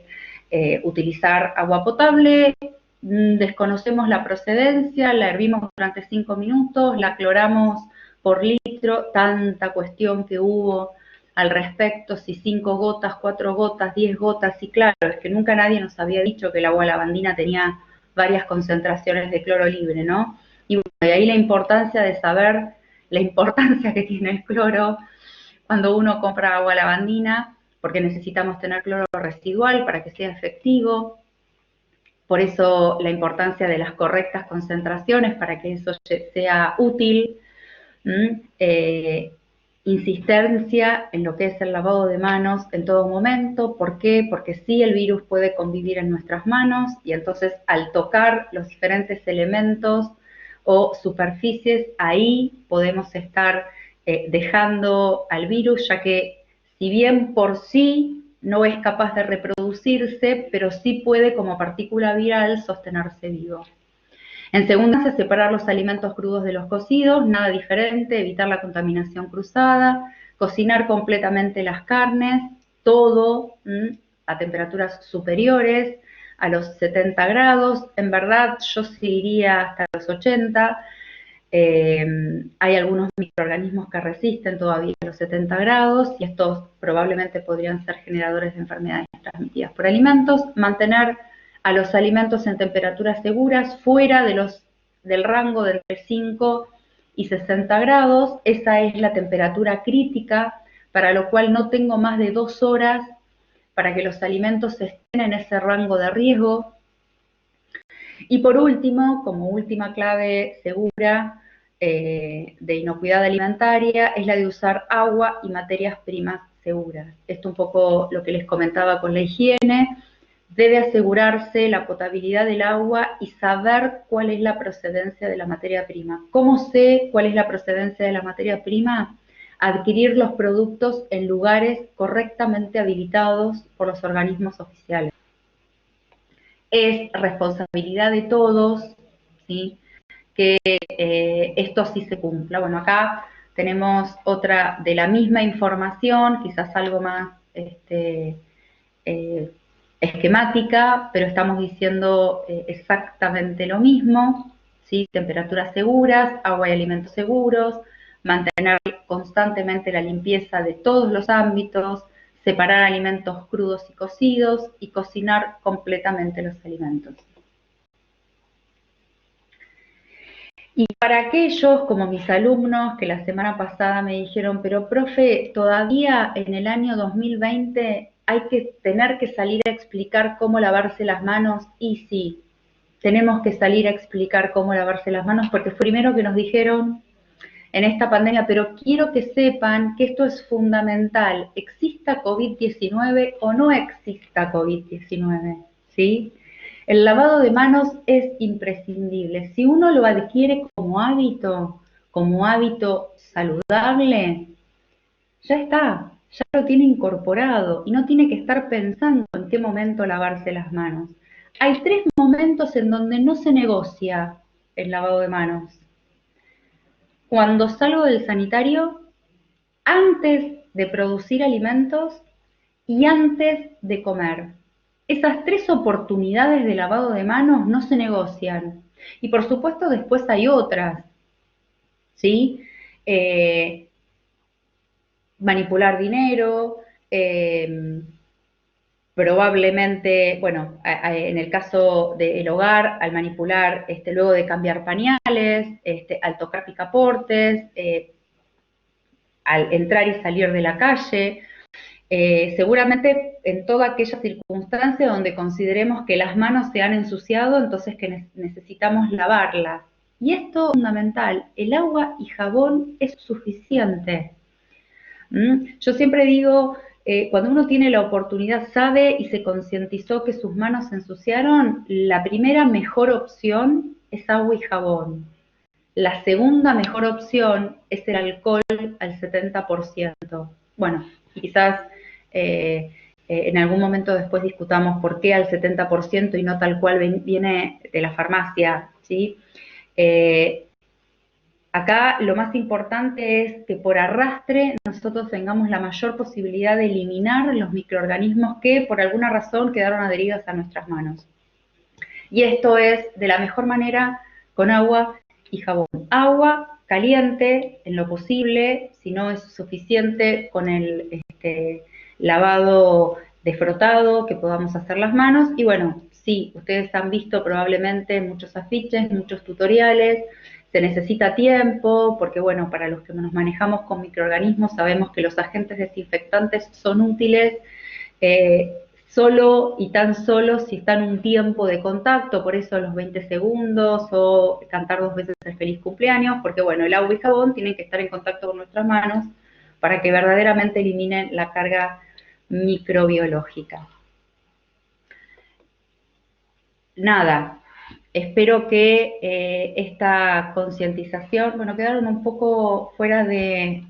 A: utilizar agua potable. Desconocemos la procedencia, la hervimos durante 5 minutos, la cloramos por litro, tanta cuestión que hubo al respecto, si 5 gotas, 4 gotas, 10 gotas, y claro, es que nunca nadie nos había dicho que el agua lavandina tenía varias concentraciones de cloro libre, ¿no? Y bueno, de ahí la importancia de saber la importancia que tiene el cloro cuando uno compra agua lavandina, porque necesitamos tener cloro residual para que sea efectivo. Por eso la importancia de las correctas concentraciones para que eso sea útil. Insistencia en lo que es el lavado de manos en todo momento. ¿Por qué? Porque sí, el virus puede convivir en nuestras manos, y entonces al tocar los diferentes elementos o superficies, ahí podemos estar dejando al virus, ya que si bien por sí no es capaz de reproducirse, pero sí puede como partícula viral sostenerse vivo. En segunda instancia, separar los alimentos crudos de los cocidos, nada diferente, evitar la contaminación cruzada, cocinar completamente las carnes, todo a temperaturas superiores a los 70 grados. En verdad, yo sí iría hasta los 80. Hay algunos microorganismos que resisten todavía a los 70 grados, y estos probablemente podrían ser generadores de enfermedades transmitidas por alimentos. Mantener a los alimentos en temperaturas seguras, fuera del rango de entre 5 y 60 grados. Esa es la temperatura crítica, para lo cual no tengo más de 2 horas para que los alimentos estén en ese rango de riesgo. Y por último, como última clave segura de inocuidad alimentaria, es la de usar agua y materias primas seguras. Esto un poco lo que les comentaba con la higiene. debe asegurarse la potabilidad del agua y saber cuál es la procedencia de la materia prima. ¿Cómo sé cuál es la procedencia de la materia prima? Adquirir los productos en lugares correctamente habilitados por los organismos oficiales. Es responsabilidad de todos, ¿sí?, que esto sí se cumpla. Bueno, acá tenemos otra de la misma información, quizás algo más esquemática, pero estamos diciendo exactamente lo mismo, ¿sí? Temperaturas seguras, agua y alimentos seguros, mantener constantemente la limpieza de todos los ámbitos, separar alimentos crudos y cocidos y cocinar completamente los alimentos. Y para aquellos como mis alumnos que la semana pasada me dijeron, pero profe, todavía en el año 2020 hay que tener que salir a explicar cómo lavarse las manos, y sí, tenemos que salir a explicar cómo lavarse las manos porque fue primero que nos dijeron en esta pandemia, pero quiero que sepan que esto es fundamental, exista COVID-19 o no exista COVID-19, ¿sí? El lavado de manos es imprescindible. Si uno lo adquiere como hábito saludable, ya está, ya lo tiene incorporado y no tiene que estar pensando en qué momento lavarse las manos. Hay 3 momentos en donde no se negocia el lavado de manos. Cuando salgo del sanitario, antes de producir alimentos y antes de comer. Esas 3 oportunidades de lavado de manos no se negocian. Y por supuesto después hay otras, ¿sí? Manipular dinero, probablemente, bueno, en el caso del hogar, al manipular, luego de cambiar pañales, al tocar picaportes, al entrar y salir de la calle, seguramente en toda aquella circunstancia donde consideremos que las manos se han ensuciado, entonces que necesitamos lavarlas. Y esto es fundamental, el agua y jabón es suficiente. Yo siempre digo, cuando uno tiene la oportunidad, sabe y se concientizó que sus manos se ensuciaron, la primera mejor opción es agua y jabón. La segunda mejor opción es el alcohol al 70%. Bueno, quizás en algún momento después discutamos por qué al 70% y no tal cual viene de la farmacia, ¿sí? Acá lo más importante es que por arrastre nosotros tengamos la mayor posibilidad de eliminar los microorganismos que por alguna razón quedaron adheridos a nuestras manos. Y esto es de la mejor manera con agua y jabón. Agua caliente en lo posible, si no es suficiente con el lavado desfrotado que podamos hacer las manos. Y bueno, sí, ustedes han visto probablemente muchos afiches, muchos tutoriales. Se necesita tiempo, porque bueno, para los que nos manejamos con microorganismos sabemos que los agentes desinfectantes son útiles solo y tan solo si están un tiempo de contacto, por eso los 20 segundos o cantar 2 veces el feliz cumpleaños, porque bueno, el agua y jabón tienen que estar en contacto con nuestras manos para que verdaderamente eliminen la carga microbiológica. Nada, espero que esta concientización, bueno, quedaron un poco fuera de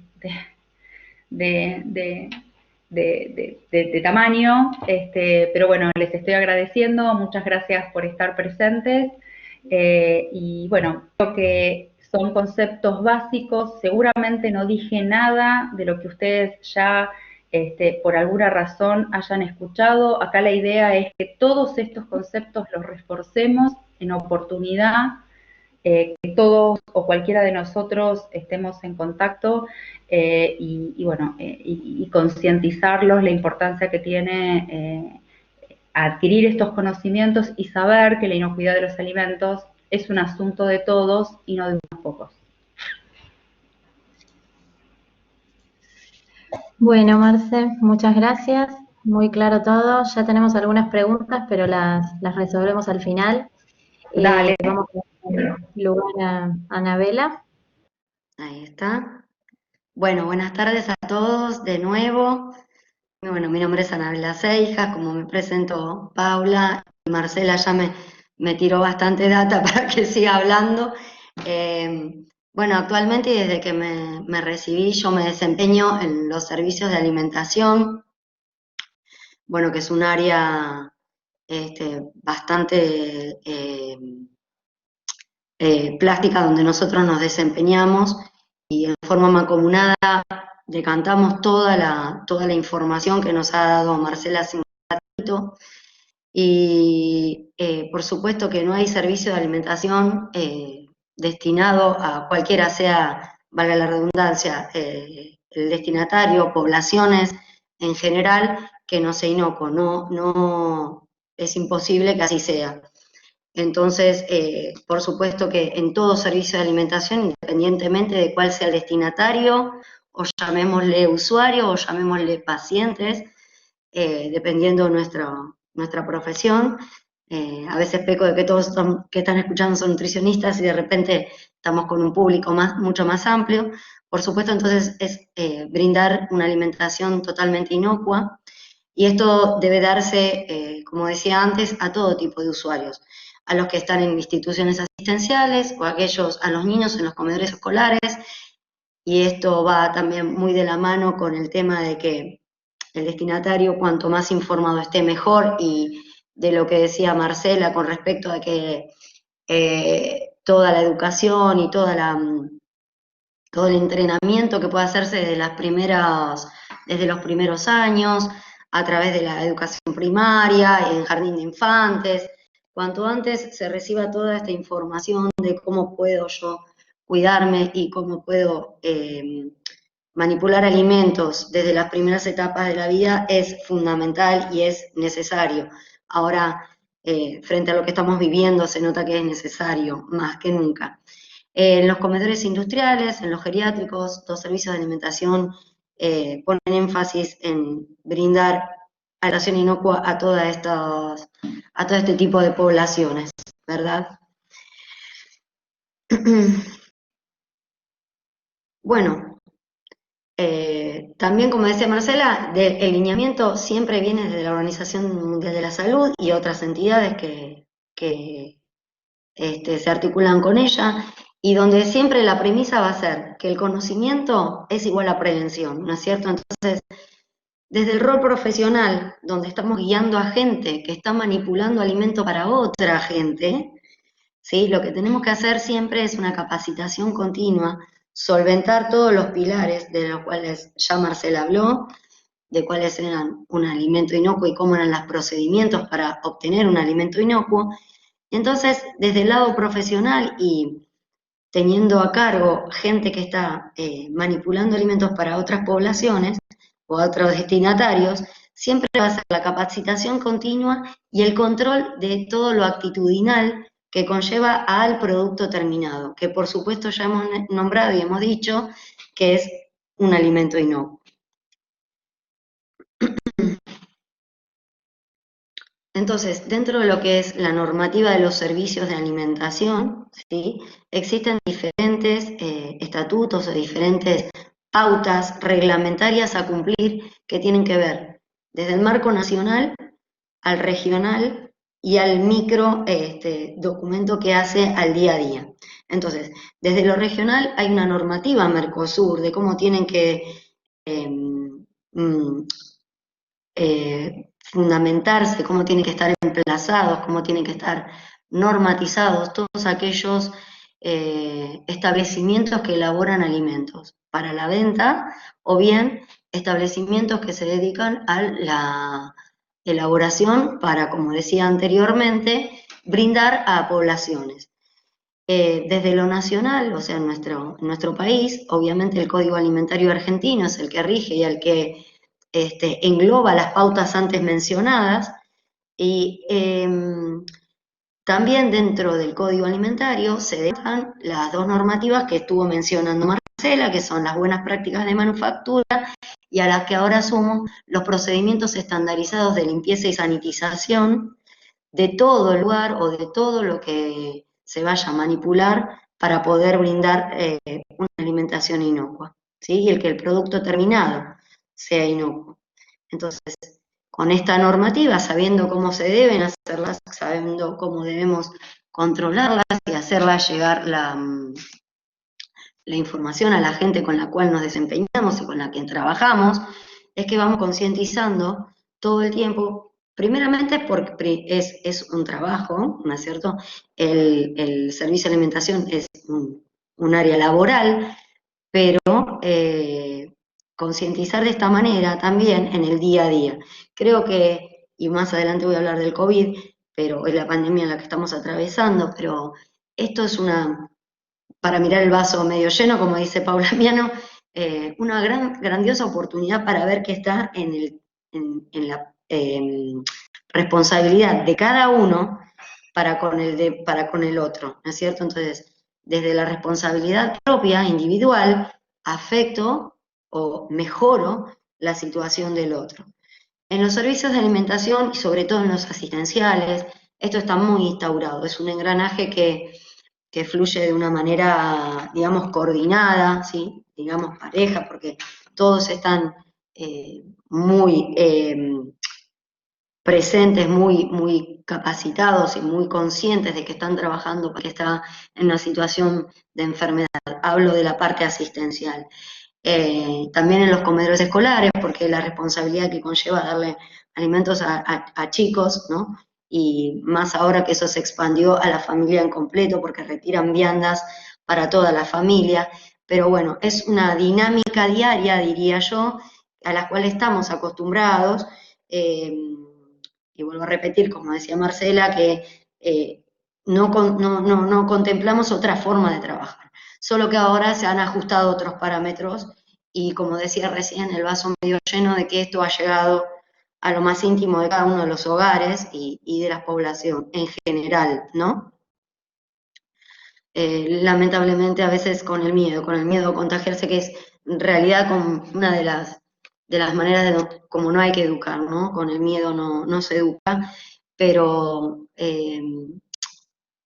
A: tamaño, pero bueno, les estoy agradeciendo, muchas gracias por estar presentes y bueno, creo que son conceptos básicos, seguramente no dije nada de lo que ustedes ya por alguna razón hayan escuchado. Acá la idea es que todos estos conceptos los reforcemos en oportunidad, que todos o cualquiera de nosotros estemos en contacto y bueno, y concientizarlos la importancia que tiene adquirir estos conocimientos y saber que la inocuidad de los alimentos es un asunto de todos y no de unos pocos.
B: Bueno, Marce, muchas gracias. Muy claro todo. Ya tenemos algunas preguntas, pero las resolvemos al final.
A: Dale.
B: Vamos a dar lugar a Anabela.
C: Ahí está. Bueno, buenas tardes a todos de nuevo. Bueno, mi nombre es Anabela Seijas, como me presentó Paula, y Marcela ya me tiró bastante data para que siga hablando. Bueno, actualmente y desde que me recibí yo me desempeño en los servicios de alimentación, bueno, que es un área bastante plástica donde nosotros nos desempeñamos y en forma mancomunada decantamos toda la información que nos ha dado Marcela hace un ratito. Y por supuesto que no hay servicio de alimentación destinado a cualquiera sea, valga la redundancia, el destinatario, poblaciones en general, que no sea inocuo. No es imposible que así sea. Entonces, por supuesto que en todo servicio de alimentación, independientemente de cuál sea el destinatario, o llamémosle usuario, o llamémosle pacientes, dependiendo de nuestra profesión. A veces peco de que todos que están escuchando son nutricionistas y de repente estamos con un público mucho más amplio. Por supuesto, entonces es brindar una alimentación totalmente inocua y esto debe darse, como decía antes, a todo tipo de usuarios, a los que están en instituciones asistenciales o a los niños en los comedores escolares, y esto va también muy de la mano con el tema de que el destinatario cuanto más informado esté mejor, y de lo que decía Marcela con respecto a que toda la educación y todo el entrenamiento que puede hacerse desde los primeros años, a través de la educación primaria, en jardín de infantes, cuanto antes se reciba toda esta información de cómo puedo yo cuidarme y cómo puedo manipular alimentos desde las primeras etapas de la vida es fundamental y es necesario. Ahora, frente a lo que estamos viviendo, se nota que es necesario más que nunca. En los comedores industriales, en los geriátricos, los servicios de alimentación ponen énfasis en brindar alimentación inocua a todo este tipo de poblaciones, ¿verdad? Bueno, también, como decía Marcela, el lineamiento siempre viene desde la Organización Mundial de la Salud y otras entidades que se articulan con ella, y donde siempre la premisa va a ser que el conocimiento es igual a prevención, ¿no es cierto? Entonces, desde el rol profesional, donde estamos guiando a gente que está manipulando alimento para otra gente, ¿sí? Lo que tenemos que hacer siempre es una capacitación continua, solventar todos los pilares de los cuales ya Marcela habló, de cuáles eran un alimento inocuo y cómo eran los procedimientos para obtener un alimento inocuo. Entonces, desde el lado profesional y teniendo a cargo gente que está manipulando alimentos para otras poblaciones o a otros destinatarios, siempre va a ser la capacitación continua y el control de todo lo actitudinal que conlleva al producto terminado, que por supuesto ya hemos nombrado y hemos dicho que es un alimento inocuo. Entonces, dentro de lo que es la normativa de los servicios de alimentación, ¿sí? Existen diferentes estatutos o diferentes pautas reglamentarias a cumplir que tienen que ver desde el marco nacional al regional y al micro documento que hace al día a día. Entonces, desde lo regional hay una normativa Mercosur de cómo tienen que fundamentarse, cómo tienen que estar emplazados, cómo tienen que estar normatizados todos aquellos establecimientos que elaboran alimentos para la venta, o bien establecimientos que se dedican a la elaboración para, como decía anteriormente, brindar a poblaciones. Desde lo nacional, o sea, en nuestro país, obviamente el Código Alimentario Argentino es el que rige y el que engloba las pautas antes mencionadas, y también dentro del Código Alimentario se dejan las dos normativas que estuvo mencionando Marcela, que son las buenas prácticas de manufactura y a las que ahora sumo los procedimientos estandarizados de limpieza y sanitización de todo el lugar o de todo lo que se vaya a manipular para poder brindar una alimentación inocua, ¿sí? Y que el producto terminado sea inocuo. Entonces, con esta normativa, sabiendo cómo se deben hacerlas, sabiendo cómo debemos controlarlas y hacerlas llegar la información a la gente con la cual nos desempeñamos y con la que trabajamos, es que vamos concientizando todo el tiempo, primeramente porque es un trabajo, ¿no es cierto? El servicio de alimentación es un área laboral, pero concientizar de esta manera también en el día a día. Creo que, y más adelante voy a hablar del COVID, pero es la pandemia en la que estamos atravesando, pero esto es para mirar el vaso medio lleno, como dice Paula Miano, una grandiosa oportunidad para ver que está en la responsabilidad de cada uno para con el otro, ¿no es cierto? Entonces, desde la responsabilidad propia, individual, afecto o mejoro la situación del otro. En los servicios de alimentación y sobre todo en los asistenciales, esto está muy instaurado, es un engranaje que fluye de una manera, digamos, coordinada, ¿sí? Digamos, pareja, porque todos están muy presentes, muy capacitados y muy conscientes de que están trabajando, que está en una situación de enfermedad. Hablo de la parte asistencial. También en los comedores escolares, porque la responsabilidad que conlleva darle alimentos a chicos, ¿no? Y más ahora que eso se expandió a la familia en completo, porque retiran viandas para toda la familia. Pero bueno, es una dinámica diaria, diría yo, a la cual estamos acostumbrados. Y vuelvo a repetir, como decía Marcela, que no contemplamos otra forma de trabajar. Solo que ahora se han ajustado otros parámetros y, como decía recién, el vaso medio lleno de que esto ha llegado a lo más íntimo de cada uno de los hogares y de la población en general, ¿no? Lamentablemente a veces con el miedo a contagiarse, que es en realidad como una de las maneras de como no hay que educar, ¿no? Con el miedo no se educa, pero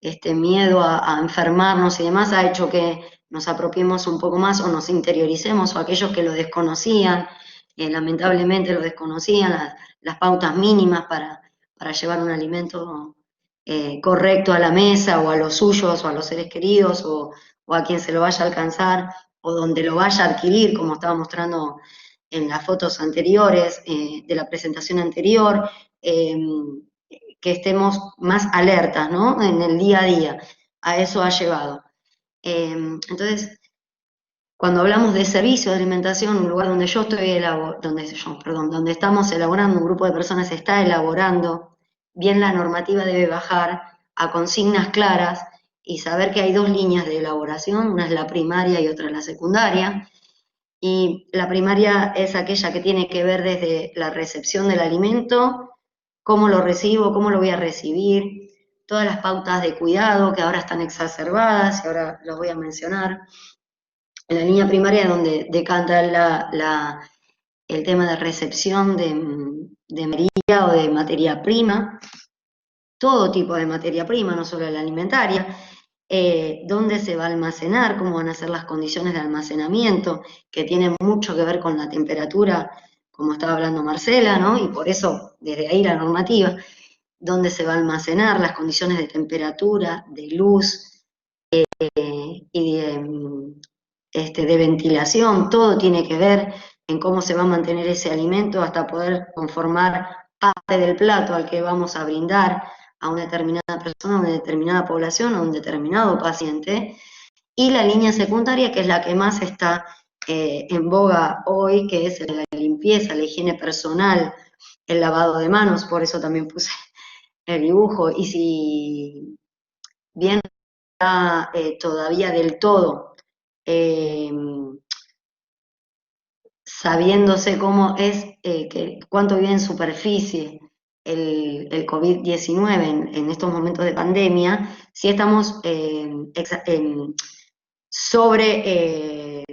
C: este miedo a enfermarnos y demás ha hecho que nos apropiemos un poco más o nos interioricemos, o aquellos que lo desconocían, lamentablemente lo desconocían, las pautas mínimas para llevar un alimento correcto a la mesa o a los suyos o a los seres queridos o a quien se lo vaya a alcanzar o donde lo vaya a adquirir, como estaba mostrando en las fotos anteriores de la presentación anterior, que estemos más alertas, ¿no? En el día a día. A eso ha llevado. Entonces, cuando hablamos de servicio de alimentación, un lugar donde donde estamos elaborando, un grupo de personas está elaborando, bien la normativa debe bajar a consignas claras y saber que hay dos líneas de elaboración, una es la primaria y otra es la secundaria. Y la primaria es aquella que tiene que ver desde la recepción del alimento, cómo lo recibo, cómo lo voy a recibir, todas las pautas de cuidado que ahora están exacerbadas y ahora los voy a mencionar. En la línea primaria es donde decanta el tema de recepción de merilla o de materia prima, todo tipo de materia prima, no solo la alimentaria, dónde se va a almacenar, cómo van a ser las condiciones de almacenamiento, que tienen mucho que ver con la temperatura, como estaba hablando Marcela, ¿no? Y por eso, desde ahí la normativa, dónde se va a almacenar, las condiciones de temperatura, de luz y de ventilación, todo tiene que ver en cómo se va a mantener ese alimento hasta poder conformar parte del plato al que vamos a brindar a una determinada persona, a una determinada población, a un determinado paciente. Y la línea secundaria, que es la que más está en boga hoy, que es la limpieza, la higiene personal, el lavado de manos, por eso también puse el dibujo. Y si bien está todavía del todo sabiéndose cómo es, cuánto vive en superficie el COVID-19 en estos momentos de pandemia, sí estamos sobre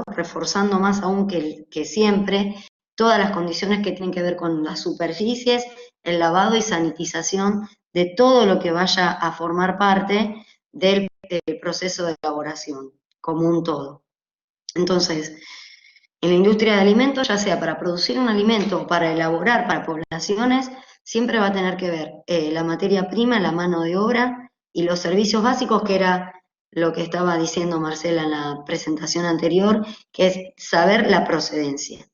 C: reforzando más aún que siempre, todas las condiciones que tienen que ver con las superficies, el lavado y sanitización de todo lo que vaya a formar parte del proceso de elaboración, como un todo. Entonces, En la industria de alimentos, ya sea para producir un alimento o para elaborar para poblaciones, siempre va a tener que ver la materia prima, la mano de obra y los servicios básicos, que era lo que estaba diciendo Marcela en la presentación anterior, que es saber la procedencia.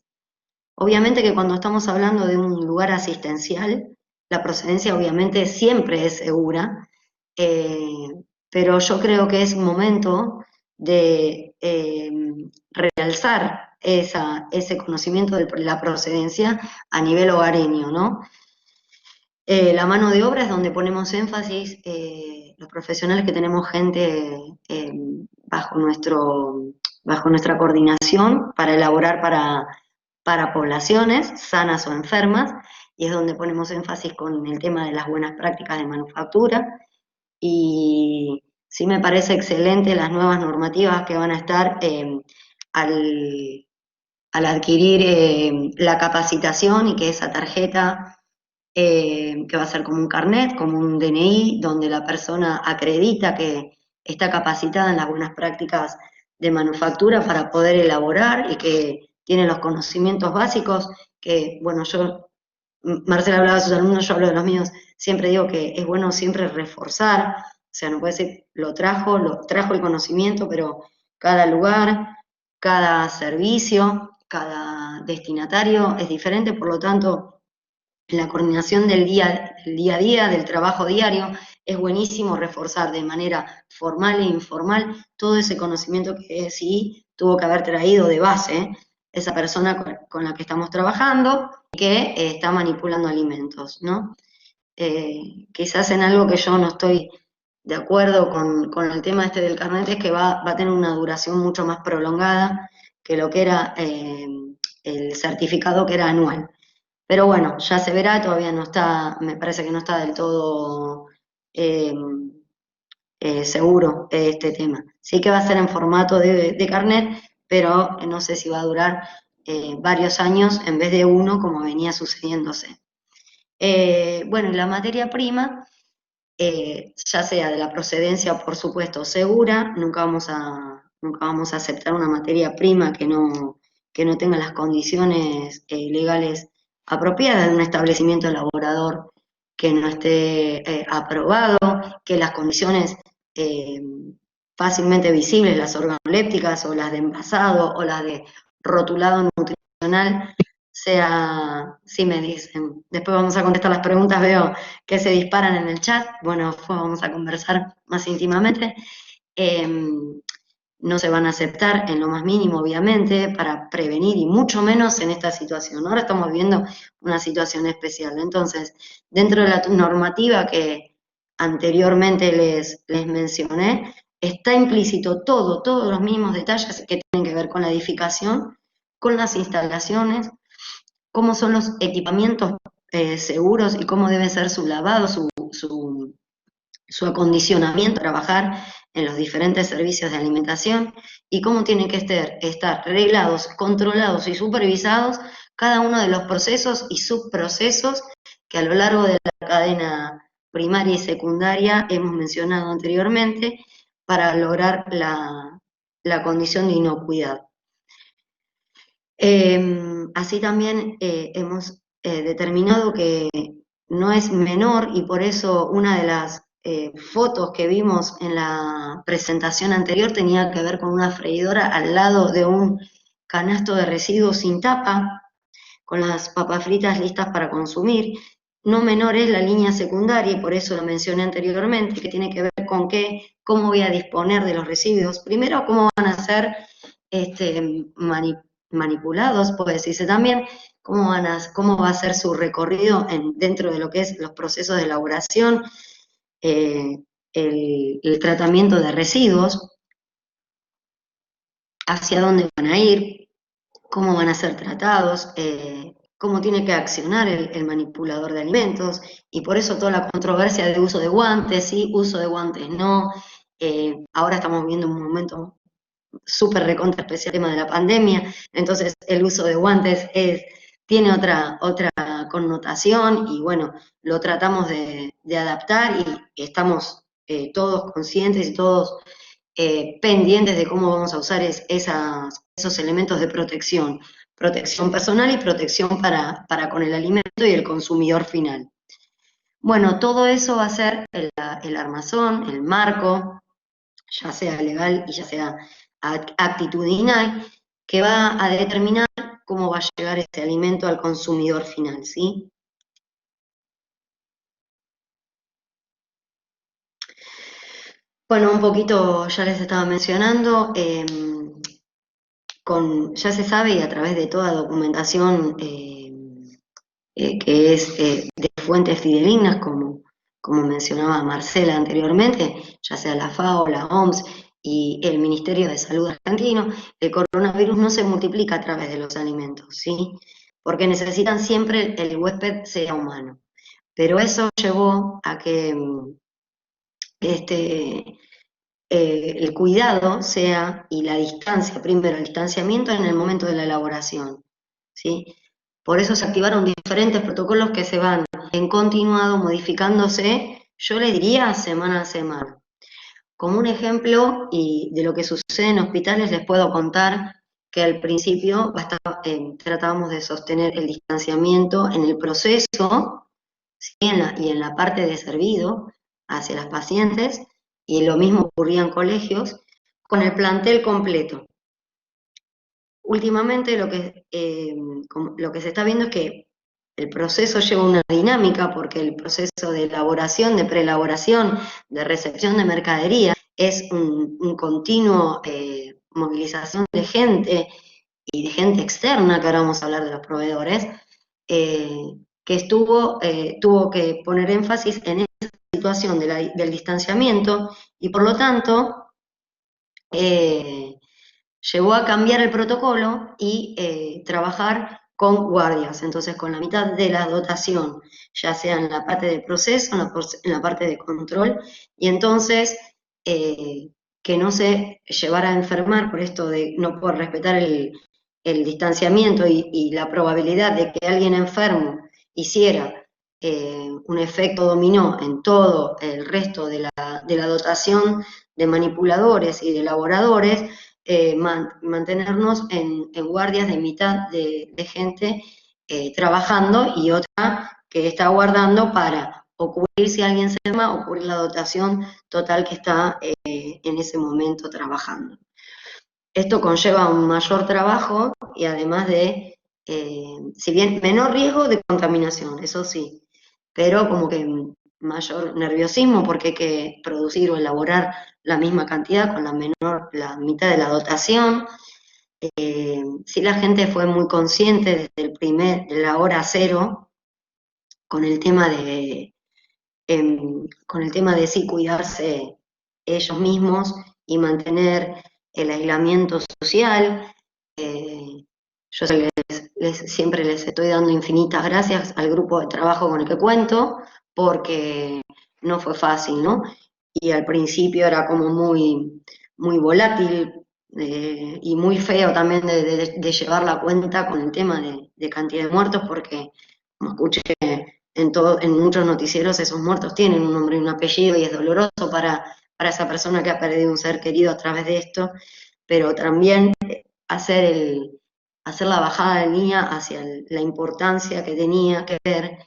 C: Obviamente que cuando estamos hablando de un lugar asistencial, la procedencia obviamente siempre es segura, eh, pero yo creo que es momento de realzar ese conocimiento de la procedencia a nivel hogareño, ¿no? La mano de obra es donde ponemos énfasis, los profesionales que tenemos gente bajo nuestra coordinación para elaborar para poblaciones sanas o enfermas, y es donde ponemos énfasis con el tema de las buenas prácticas de manufactura. Y sí me parece excelente las nuevas normativas que van a estar al, al adquirir la capacitación, y que esa tarjeta, que va a ser como un carnet, como un DNI, donde la persona acredita que está capacitada en las buenas prácticas de manufactura para poder elaborar y que tiene los conocimientos básicos, que, bueno, Marcela hablaba de sus alumnos, yo hablo de los míos, siempre digo que es bueno siempre reforzar, o sea, no puede ser, lo trajo el conocimiento, pero cada lugar, cada servicio, cada destinatario es diferente, por lo tanto, en la coordinación del día a día, del trabajo diario, es buenísimo reforzar de manera formal e informal todo ese conocimiento que sí tuvo que haber traído de base esa persona con la que estamos trabajando, que está manipulando alimentos, ¿no? Quizás en algo que yo no estoy de acuerdo con el tema este del carnet es que va a tener una duración mucho más prolongada que lo que era el certificado, que era anual. Pero bueno, ya se verá, todavía no está, me parece que no está del todo eh, seguro este tema. Sí que va a ser en formato de carnet, pero no sé si va a durar varios años en vez de uno, como venía sucediéndose. Bueno, y la materia prima, ya sea de la procedencia, por supuesto, segura, nunca vamos a aceptar una materia prima que no tenga las condiciones legales apropiadas de un establecimiento elaborador que no esté aprobado, que las condiciones eh, fácilmente visibles, las organolépticas o las de envasado o las de rotulado nutricional, sea, sí me dicen. Después vamos a contestar las preguntas, veo que se disparan en el chat. Bueno, después vamos a conversar más íntimamente. No se van a aceptar en lo más mínimo, obviamente, para prevenir, y mucho menos en esta situación. Ahora estamos viviendo una situación especial. Entonces, dentro de la normativa que anteriormente les mencioné, está implícito todos los mínimos detalles que tienen que ver con la edificación, con las instalaciones, cómo son los equipamientos seguros y cómo debe ser su lavado, su acondicionamiento, trabajar en los diferentes servicios de alimentación, y cómo tienen que estar reglados, controlados y supervisados cada uno de los procesos y subprocesos que a lo largo de la cadena primaria y secundaria hemos mencionado anteriormente, para lograr la condición de inocuidad. Así también hemos determinado que no es menor, y por eso una de las fotos que vimos en la presentación anterior tenía que ver con una freidora al lado de un canasto de residuos sin tapa, con las papas fritas listas para consumir. No menor es la línea secundaria, y por eso lo mencioné anteriormente, que tiene que ver con cómo voy a disponer de los residuos. Primero, cómo van a ser manipulados, puede decirse también, cómo va a ser su recorrido dentro de lo que es los procesos de elaboración, el tratamiento de residuos, hacia dónde van a ir, cómo van a ser tratados, cómo tiene que accionar el manipulador de alimentos, y por eso toda la controversia de uso de guantes, sí, uso de guantes no. Ahora estamos viviendo un momento súper recontra especial, tema de la pandemia, entonces el uso de guantes tiene otra connotación, y bueno, lo tratamos de adaptar, y estamos todos conscientes y todos pendientes de cómo vamos a usar esos elementos de protección personal y protección para con el alimento y el consumidor final. Bueno, todo eso va a ser el armazón, el marco, ya sea legal y ya sea actitudinal, que va a determinar cómo va a llegar ese alimento al consumidor final, ¿sí? Bueno, un poquito ya les estaba mencionando, ya se sabe y a través de toda documentación que es de fuentes fidedignas, como mencionaba Marcela anteriormente, ya sea la FAO, la OMS y el Ministerio de Salud argentino, el coronavirus no se multiplica a través de los alimentos, ¿sí? Porque necesitan siempre el huésped sea humano. Pero eso llevó a que el cuidado sea, y la distancia, primero el distanciamiento en el momento de la elaboración, ¿sí? Por eso se activaron diferentes protocolos que se van en continuado modificándose, yo le diría semana a semana. Como un ejemplo y de lo que sucede en hospitales les puedo contar que al principio tratábamos de sostener el distanciamiento en el proceso, ¿sí? Y en la parte de servido hacia las pacientes, y lo mismo ocurría en colegios, con el plantel completo. Últimamente lo que se está viendo es que el proceso lleva una dinámica, porque el proceso de elaboración, de preelaboración, de recepción de mercadería, es un continuo movilización de gente y de gente externa, que ahora vamos a hablar de los proveedores, que tuvo que poner énfasis en esa situación del distanciamiento y por lo tanto llevó a cambiar el protocolo y trabajar con guardias, entonces con la mitad de la dotación, ya sea en la parte de proceso, en la parte de control, y entonces que no se llevara a enfermar por esto de no poder respetar el distanciamiento y la probabilidad de que alguien enfermo hiciera un efecto dominó en todo el resto de la dotación de manipuladores y de elaboradores, mantenernos en guardias de mitad de gente trabajando y otra que está guardando para o cubrir si alguien se enferma o cubrir la dotación total que está en ese momento trabajando. Esto conlleva un mayor trabajo y además de, si bien menor riesgo de contaminación, eso sí, pero como que mayor nerviosismo porque hay que producir o elaborar la misma cantidad con la mitad de la dotación. Sí, la gente fue muy consciente de la hora cero con el tema de sí cuidarse ellos mismos y mantener el aislamiento social. Yo siempre les estoy dando infinitas gracias al grupo de trabajo con el que cuento, porque no fue fácil, ¿no? Y al principio era como muy, muy volátil y muy feo también de llevar la cuenta con el tema de cantidad de muertos, porque como escuché en muchos noticieros, esos muertos tienen un nombre y un apellido y es doloroso para esa persona que ha perdido un ser querido a través de esto, pero también hacer la bajada de línea hacia la importancia que tenía que ver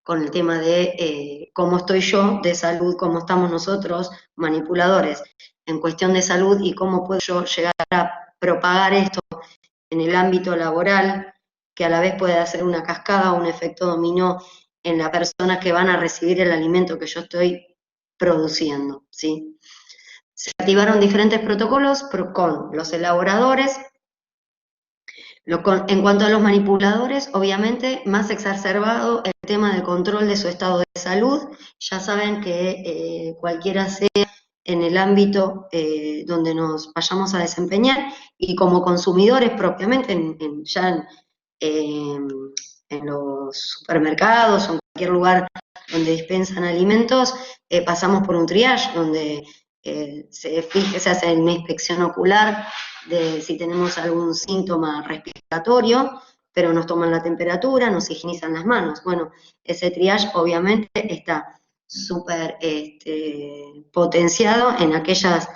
C: con el tema de cómo estoy yo de salud, cómo estamos nosotros, manipuladores, en cuestión de salud y cómo puedo yo llegar a propagar esto en el ámbito laboral, que a la vez puede hacer una cascada o un efecto dominó en las personas que van a recibir el alimento que yo estoy produciendo, ¿sí? Se activaron diferentes protocolos con los elaboradores. En cuanto a los manipuladores, obviamente, más exacerbado el tema del control de su estado de salud. Ya saben que cualquiera sea en el ámbito donde nos vayamos a desempeñar y como consumidores propiamente, en los supermercados o en cualquier lugar donde dispensan alimentos, pasamos por un triage donde se hace una inspección ocular de si tenemos algún síntoma respiratorio, pero nos toman la temperatura, nos higienizan las manos. Bueno, ese triage obviamente está súper potenciado en aquellas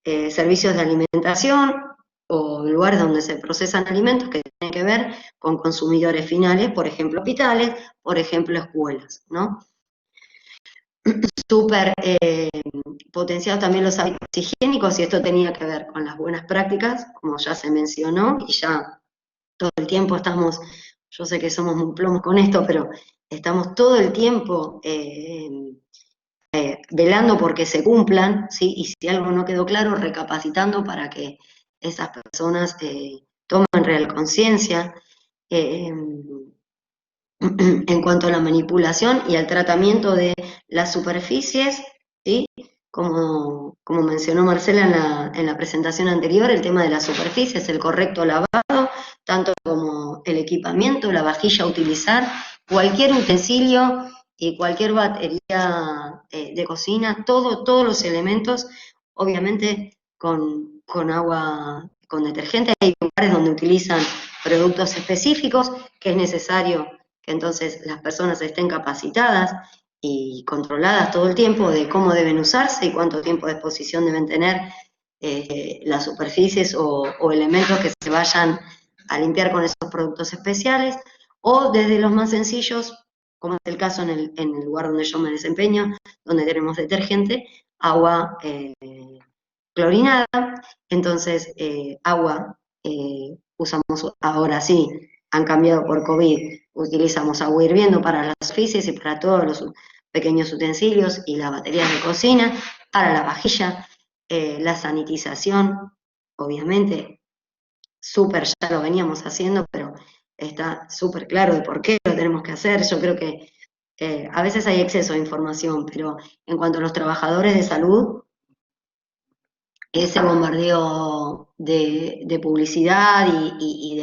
C: servicios de alimentación o lugares donde se procesan alimentos que tienen que ver con consumidores finales, por ejemplo, hospitales, por ejemplo, escuelas, ¿no? Súper potenciados también los hábitos higiénicos, y esto tenía que ver con las buenas prácticas, como ya se mencionó, y ya todo el tiempo estamos, yo sé que somos un plomo con esto, pero estamos todo el tiempo velando porque se cumplan, ¿sí? Y si algo no quedó claro, recapacitando para que esas personas tomen real conciencia. En cuanto a la manipulación y al tratamiento de las superficies, ¿sí? Como mencionó Marcela en la presentación anterior, el tema de las superficies, el correcto lavado, tanto como el equipamiento, la vajilla a utilizar, cualquier utensilio y cualquier batería de cocina, todos los elementos, obviamente con agua, con detergente. Hay lugares donde utilizan productos específicos que es necesario que entonces las personas estén capacitadas y controladas todo el tiempo de cómo deben usarse y cuánto tiempo de exposición deben tener las superficies o elementos que se vayan a limpiar con esos productos especiales, o desde los más sencillos, como es el caso en el lugar donde yo me desempeño, donde tenemos detergente, agua clorinada, entonces agua usamos ahora sí, han cambiado por COVID, utilizamos agua hirviendo para las superficies y para todos los pequeños utensilios y las baterías de cocina, para la vajilla, la sanitización, obviamente, súper ya lo veníamos haciendo, pero está súper claro de por qué lo tenemos que hacer. Yo creo que a veces hay exceso de información, pero en cuanto a los trabajadores de salud, ese bombardeo de publicidad y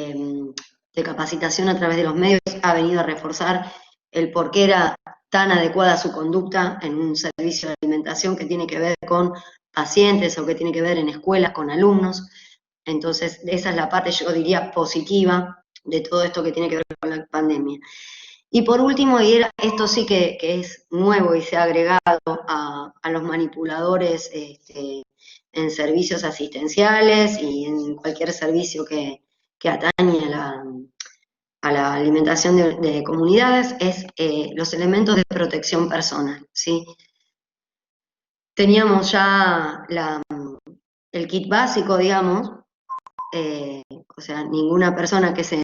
C: de capacitación a través de los medios ha venido a reforzar el por qué era tan adecuada su conducta en un servicio de alimentación que tiene que ver con pacientes o que tiene que ver en escuelas con alumnos. Entonces, esa es la parte, yo diría, positiva de todo esto que tiene que ver con la pandemia. Y por último, y esto sí que es nuevo y se ha agregado a los manipuladores en servicios asistenciales y en cualquier servicio que atañe a la alimentación de comunidades, es los elementos de protección personal, ¿sí? Teníamos ya el kit básico, digamos, o sea, ninguna persona que se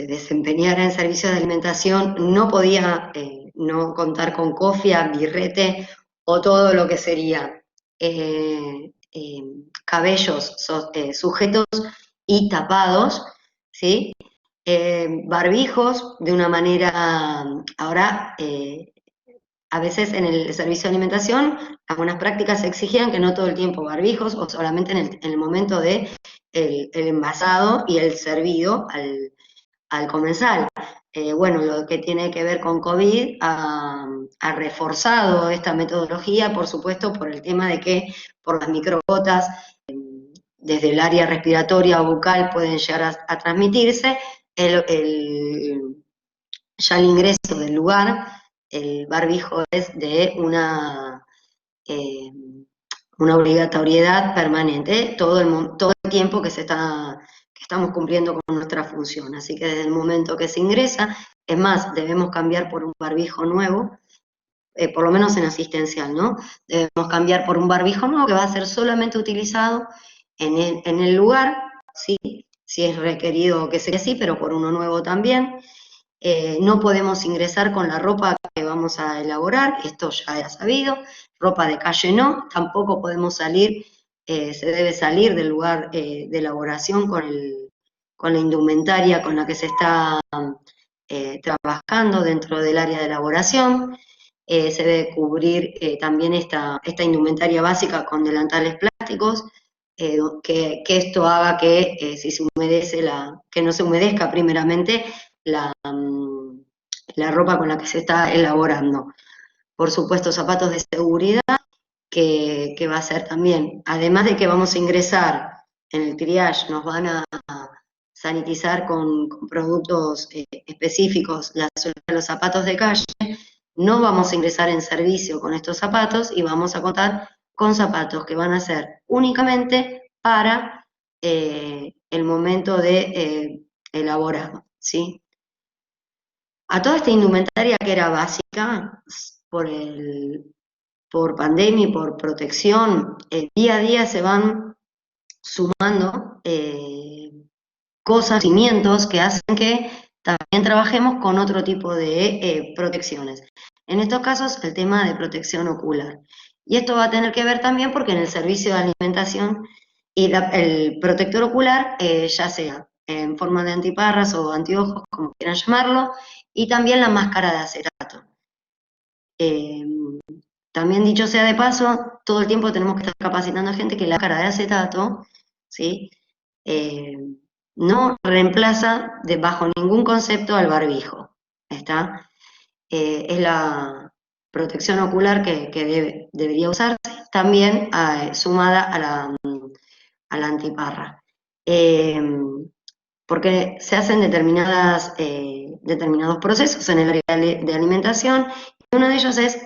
C: desempeñara en servicios de alimentación no podía no contar con cofia, birrete o todo lo que sería cabellos sujetos y tapados, ¿sí? Barbijos de una manera, ahora a veces en el servicio de alimentación algunas prácticas exigían que no todo el tiempo barbijos o solamente en el momento de el envasado y el servido al comensal. Bueno, lo que tiene que ver con COVID ha reforzado esta metodología, por supuesto, por el tema de que por las microgotas desde el área respiratoria o bucal pueden llegar a transmitirse. Ya el ingreso del lugar, el barbijo es de una obligatoriedad permanente todo el tiempo que estamos cumpliendo con nuestra función. Así que desde el momento que se ingresa, es más, debemos cambiar por un barbijo nuevo, por lo menos en asistencial, ¿no? Debemos cambiar por un barbijo nuevo que va a ser solamente utilizado en el lugar, ¿sí? Si es requerido que sea así, pero por uno nuevo también. No podemos ingresar con la ropa que vamos a elaborar, esto ya era sabido, ropa de calle no, tampoco podemos salir, se debe salir del lugar de elaboración con la indumentaria con la que se está trabajando dentro del área de elaboración. Se debe cubrir también esta indumentaria básica con delantales plásticos, que esto haga que si se humedece, que no se humedezca primeramente la ropa con la que se está elaborando. Por supuesto, zapatos de seguridad, que va a ser también, además de que vamos a ingresar en el triage, nos van a sanitizar con productos específicos los zapatos de calle, no vamos a ingresar en servicio con estos zapatos y vamos a contar con zapatos que van a ser únicamente para el momento de elaborado, ¿sí? A toda esta indumentaria que era básica por pandemia y por protección, día a día se van sumando cosas, cimientos que hacen que también trabajemos con otro tipo de protecciones. En estos casos, el tema de protección ocular. Y esto va a tener que ver también porque en el servicio de alimentación y el protector ocular, ya sea en forma de antiparras o anteojos, como quieran llamarlo, y también la máscara de acetato. También dicho sea de paso, todo el tiempo tenemos que estar capacitando a gente que la máscara de acetato, ¿sí? No reemplaza bajo ningún concepto al barbijo, ¿está? Es la protección ocular que debería usarse, también sumada a la antiparra. Porque se hacen determinados procesos en el área de alimentación, y uno de ellos es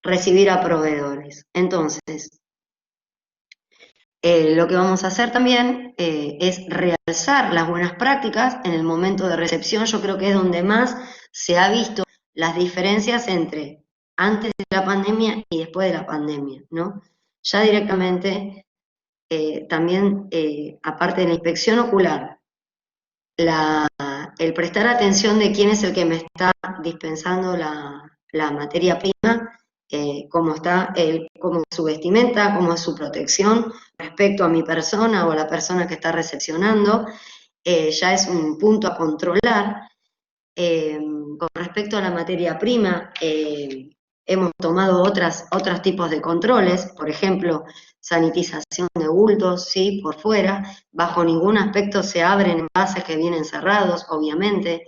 C: recibir a proveedores. Entonces, lo que vamos a hacer también es realzar las buenas prácticas en el momento de recepción. Yo creo que es donde más se ha visto las diferencias entre antes de la pandemia y después de la pandemia, ¿no? Ya directamente, también, aparte de la inspección ocular, el prestar atención de quién es el que me está dispensando la materia prima, cómo está cómo es su vestimenta, cómo es su protección respecto a mi persona o a la persona que está recepcionando, ya es un punto a controlar. Con respecto a la materia prima, hemos tomado otros tipos de controles, por ejemplo, sanitización de bultos, ¿sí? Por fuera, bajo ningún aspecto se abren envases que vienen cerrados, obviamente.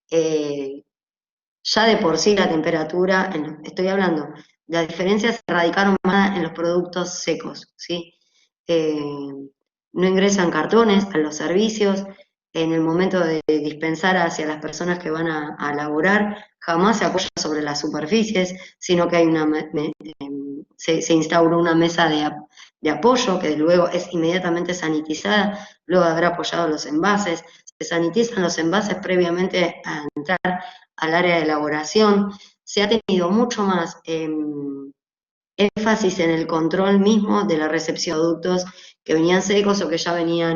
C: Ya de por sí la temperatura, estoy hablando, las diferencias se radicaron más en los productos secos, ¿sí? No ingresan cartones a los servicios, en el momento de dispensar hacia las personas que van a laborar, jamás se apoya sobre las superficies, sino que hay se instauró una mesa de apoyo que luego es inmediatamente sanitizada, luego de haber apoyado los envases. Se sanitizan los envases previamente a entrar al área de elaboración. Se ha tenido mucho más énfasis en el control mismo de la recepción de productos que venían secos o que ya venían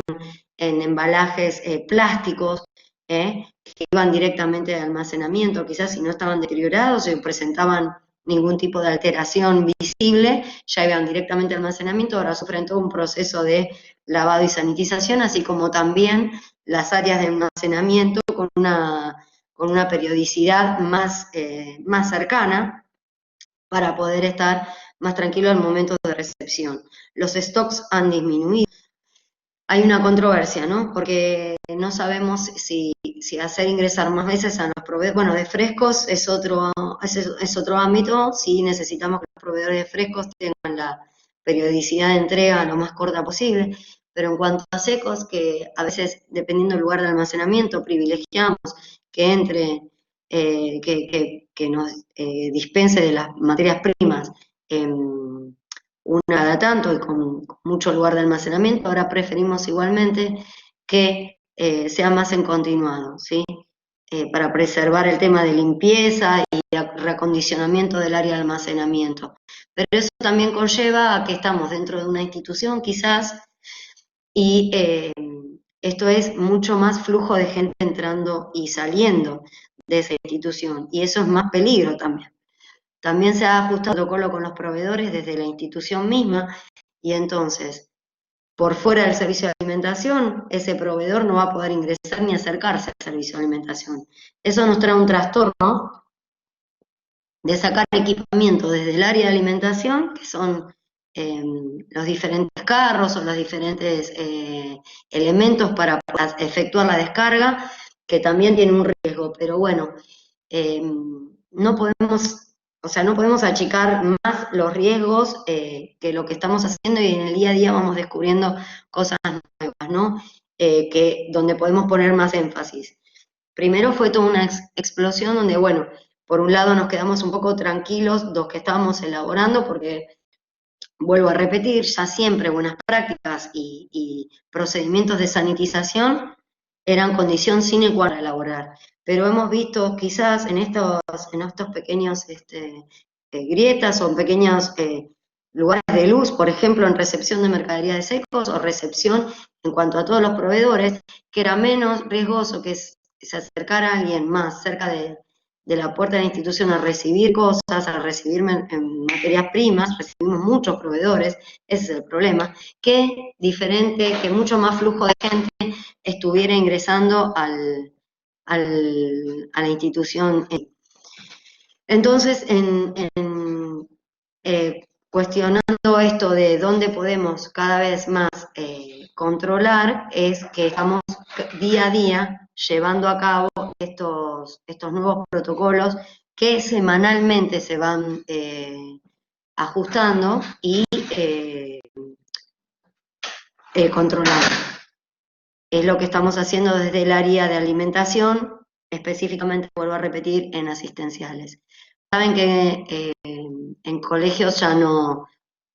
C: en embalajes plásticos, que iban directamente de almacenamiento, quizás si no estaban deteriorados o presentaban ningún tipo de alteración visible, ya iban directamente al almacenamiento, ahora sufren todo un proceso de lavado y sanitización, así como también las áreas de almacenamiento con una periodicidad más cercana para poder estar más tranquilo al momento de recepción. Los stocks han disminuido. Hay una controversia, ¿no? Porque no sabemos si hacer ingresar más veces a los proveedores. Bueno, de frescos es otro ámbito, sí necesitamos que los proveedores de frescos tengan la periodicidad de entrega lo más corta posible, pero en cuanto a secos, que a veces, dependiendo del lugar de almacenamiento, privilegiamos que entre, que nos dispense de las materias primas una cada tanto y con mucho lugar de almacenamiento, ahora preferimos igualmente que sea más en continuado, ¿sí? Para preservar el tema de limpieza y reacondicionamiento del área de almacenamiento. Pero eso también conlleva a que estamos dentro de una institución quizás y esto es mucho más flujo de gente entrando y saliendo de esa institución y eso es más peligro también. También se ha ajustado el protocolo con los proveedores desde la institución misma y entonces, por fuera del servicio de alimentación, ese proveedor no va a poder ingresar ni acercarse al servicio de alimentación. Eso nos trae un trastorno de sacar equipamiento desde el área de alimentación, que son los diferentes carros o los diferentes elementos para efectuar la descarga, que también tienen un riesgo, pero bueno, no podemos achicar más los riesgos que lo que estamos haciendo y en el día a día vamos descubriendo cosas nuevas, ¿no? Donde podemos poner más énfasis. Primero fue toda una explosión donde, bueno, por un lado nos quedamos un poco tranquilos los que estábamos elaborando porque vuelvo a repetir, ya siempre buenas prácticas y procedimientos de sanitización eran condición sine qua non para elaborar. Pero hemos visto quizás en estos pequeños grietas o pequeños lugares de luz, por ejemplo, en recepción de mercadería de secos o recepción en cuanto a todos los proveedores, que era menos riesgoso que se acercara a alguien más cerca de la puerta de la institución a recibir cosas, a recibir materias primas, recibimos muchos proveedores, ese es el problema, que diferente, que mucho más flujo de gente estuviera ingresando a la institución. Entonces, cuestionando esto de dónde podemos cada vez más controlar, es que estamos día a día llevando a cabo estos nuevos protocolos que semanalmente se van ajustando y controlando. Es lo que estamos haciendo desde el área de alimentación, específicamente, vuelvo a repetir, en asistenciales. Saben que en colegios ya no,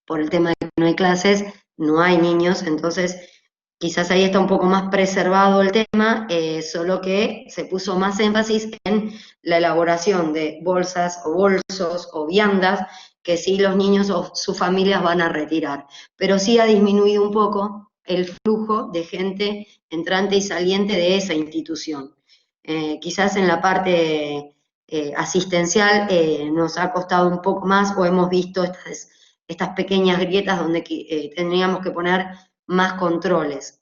C: por el tema de que no hay clases, no hay niños, entonces quizás ahí está un poco más preservado el tema, solo que se puso más énfasis en la elaboración de bolsas o bolsos o viandas que sí los niños o sus familias van a retirar. Pero sí ha disminuido un poco el flujo de gente entrante y saliente de esa institución. Quizás en la parte asistencial nos ha costado un poco más o hemos visto estas pequeñas grietas donde tendríamos que poner más controles.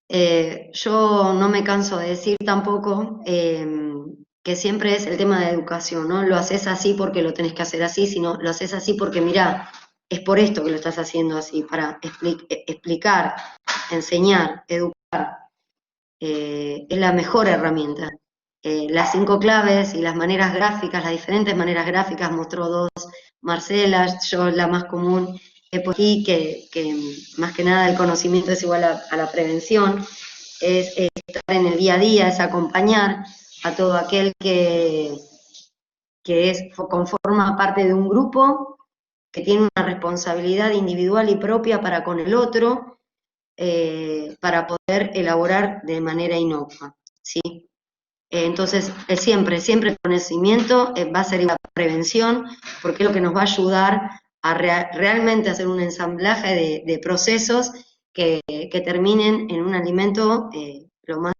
C: Yo no me canso de decir tampoco que siempre es el tema de educación, ¿no? Lo haces así porque lo tenés que hacer así, sino lo haces así porque mirá, es por esto que lo estás haciendo así, para explicar, enseñar, educar. Es la mejor herramienta. Las 5 claves y las maneras gráficas, las diferentes maneras gráficas, mostró 2 Marcela, yo la más común he puesto aquí, que más que nada el conocimiento es igual a la prevención, es estar en el día a día, es acompañar a todo aquel que conforma parte de un grupo, que tiene una responsabilidad individual y propia para con el otro, para poder elaborar de manera inocua, ¿sí? Entonces, siempre el conocimiento va a ser igual a prevención, porque es lo que nos va a ayudar a realmente hacer un ensamblaje de procesos que terminen en un alimento lo más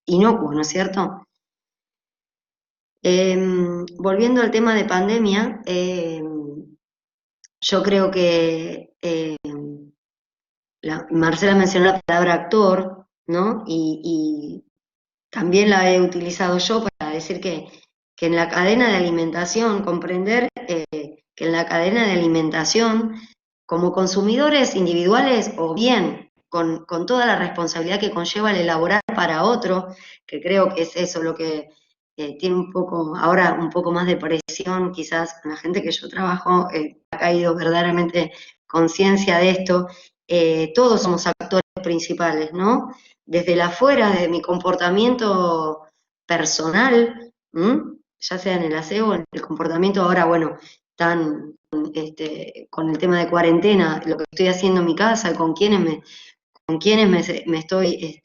C: inocuo, ¿no es cierto? Volviendo al tema de pandemia, yo creo que Marcela mencionó la palabra actor, ¿no? Y también la he utilizado yo para decir que en la cadena de alimentación, comprender que en la cadena de alimentación, como consumidores individuales o bien con toda la responsabilidad que conlleva el elaborar para otro, que creo que es eso lo que tiene ahora un poco más de presión, quizás con la gente que yo trabajo, ha caído verdaderamente conciencia de esto, todos somos actores principales, ¿no? Desde el afuera, desde mi comportamiento personal, ya sea en el aseo o en el comportamiento ahora, bueno, con el tema de cuarentena, lo que estoy haciendo en mi casa, con quiénes me estoy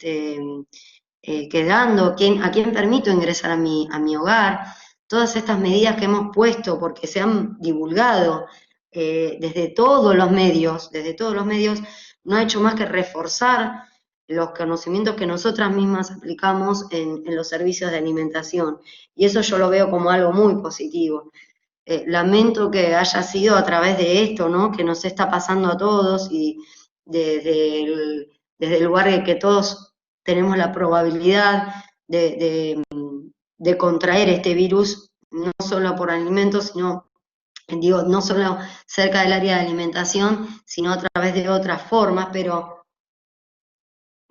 C: quedando, a quién permito ingresar a mi hogar, todas estas medidas que hemos puesto porque se han divulgado desde todos los medios, no ha hecho más que reforzar los conocimientos que nosotras mismas aplicamos en los servicios de alimentación. Y eso yo lo veo como algo muy positivo. Lamento que haya sido a través de esto, ¿no? Que nos está pasando a todos y desde el lugar de que todos tenemos la probabilidad de contraer este virus, no solo por alimentos, sino, digo, no solo cerca del área de alimentación, sino a través de otras formas, pero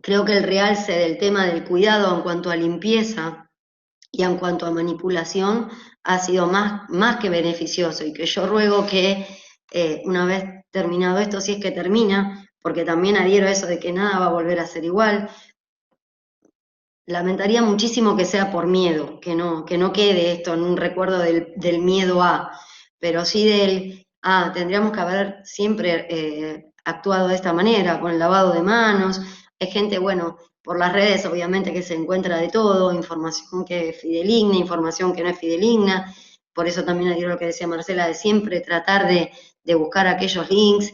C: creo que el realce del tema del cuidado en cuanto a limpieza y en cuanto a manipulación ha sido más que beneficioso, y que yo ruego que una vez terminado esto, si es que termina, porque también adhiero a eso de que nada va a volver a ser igual, lamentaría muchísimo que sea por miedo, que no quede esto en un recuerdo del miedo a, pero sí tendríamos que haber siempre actuado de esta manera, con el lavado de manos. Hay gente, bueno, por las redes obviamente que se encuentra de todo, información que es fidedigna, información que no es fidedigna. Por eso también digo lo que decía Marcela, de siempre tratar de buscar aquellos links,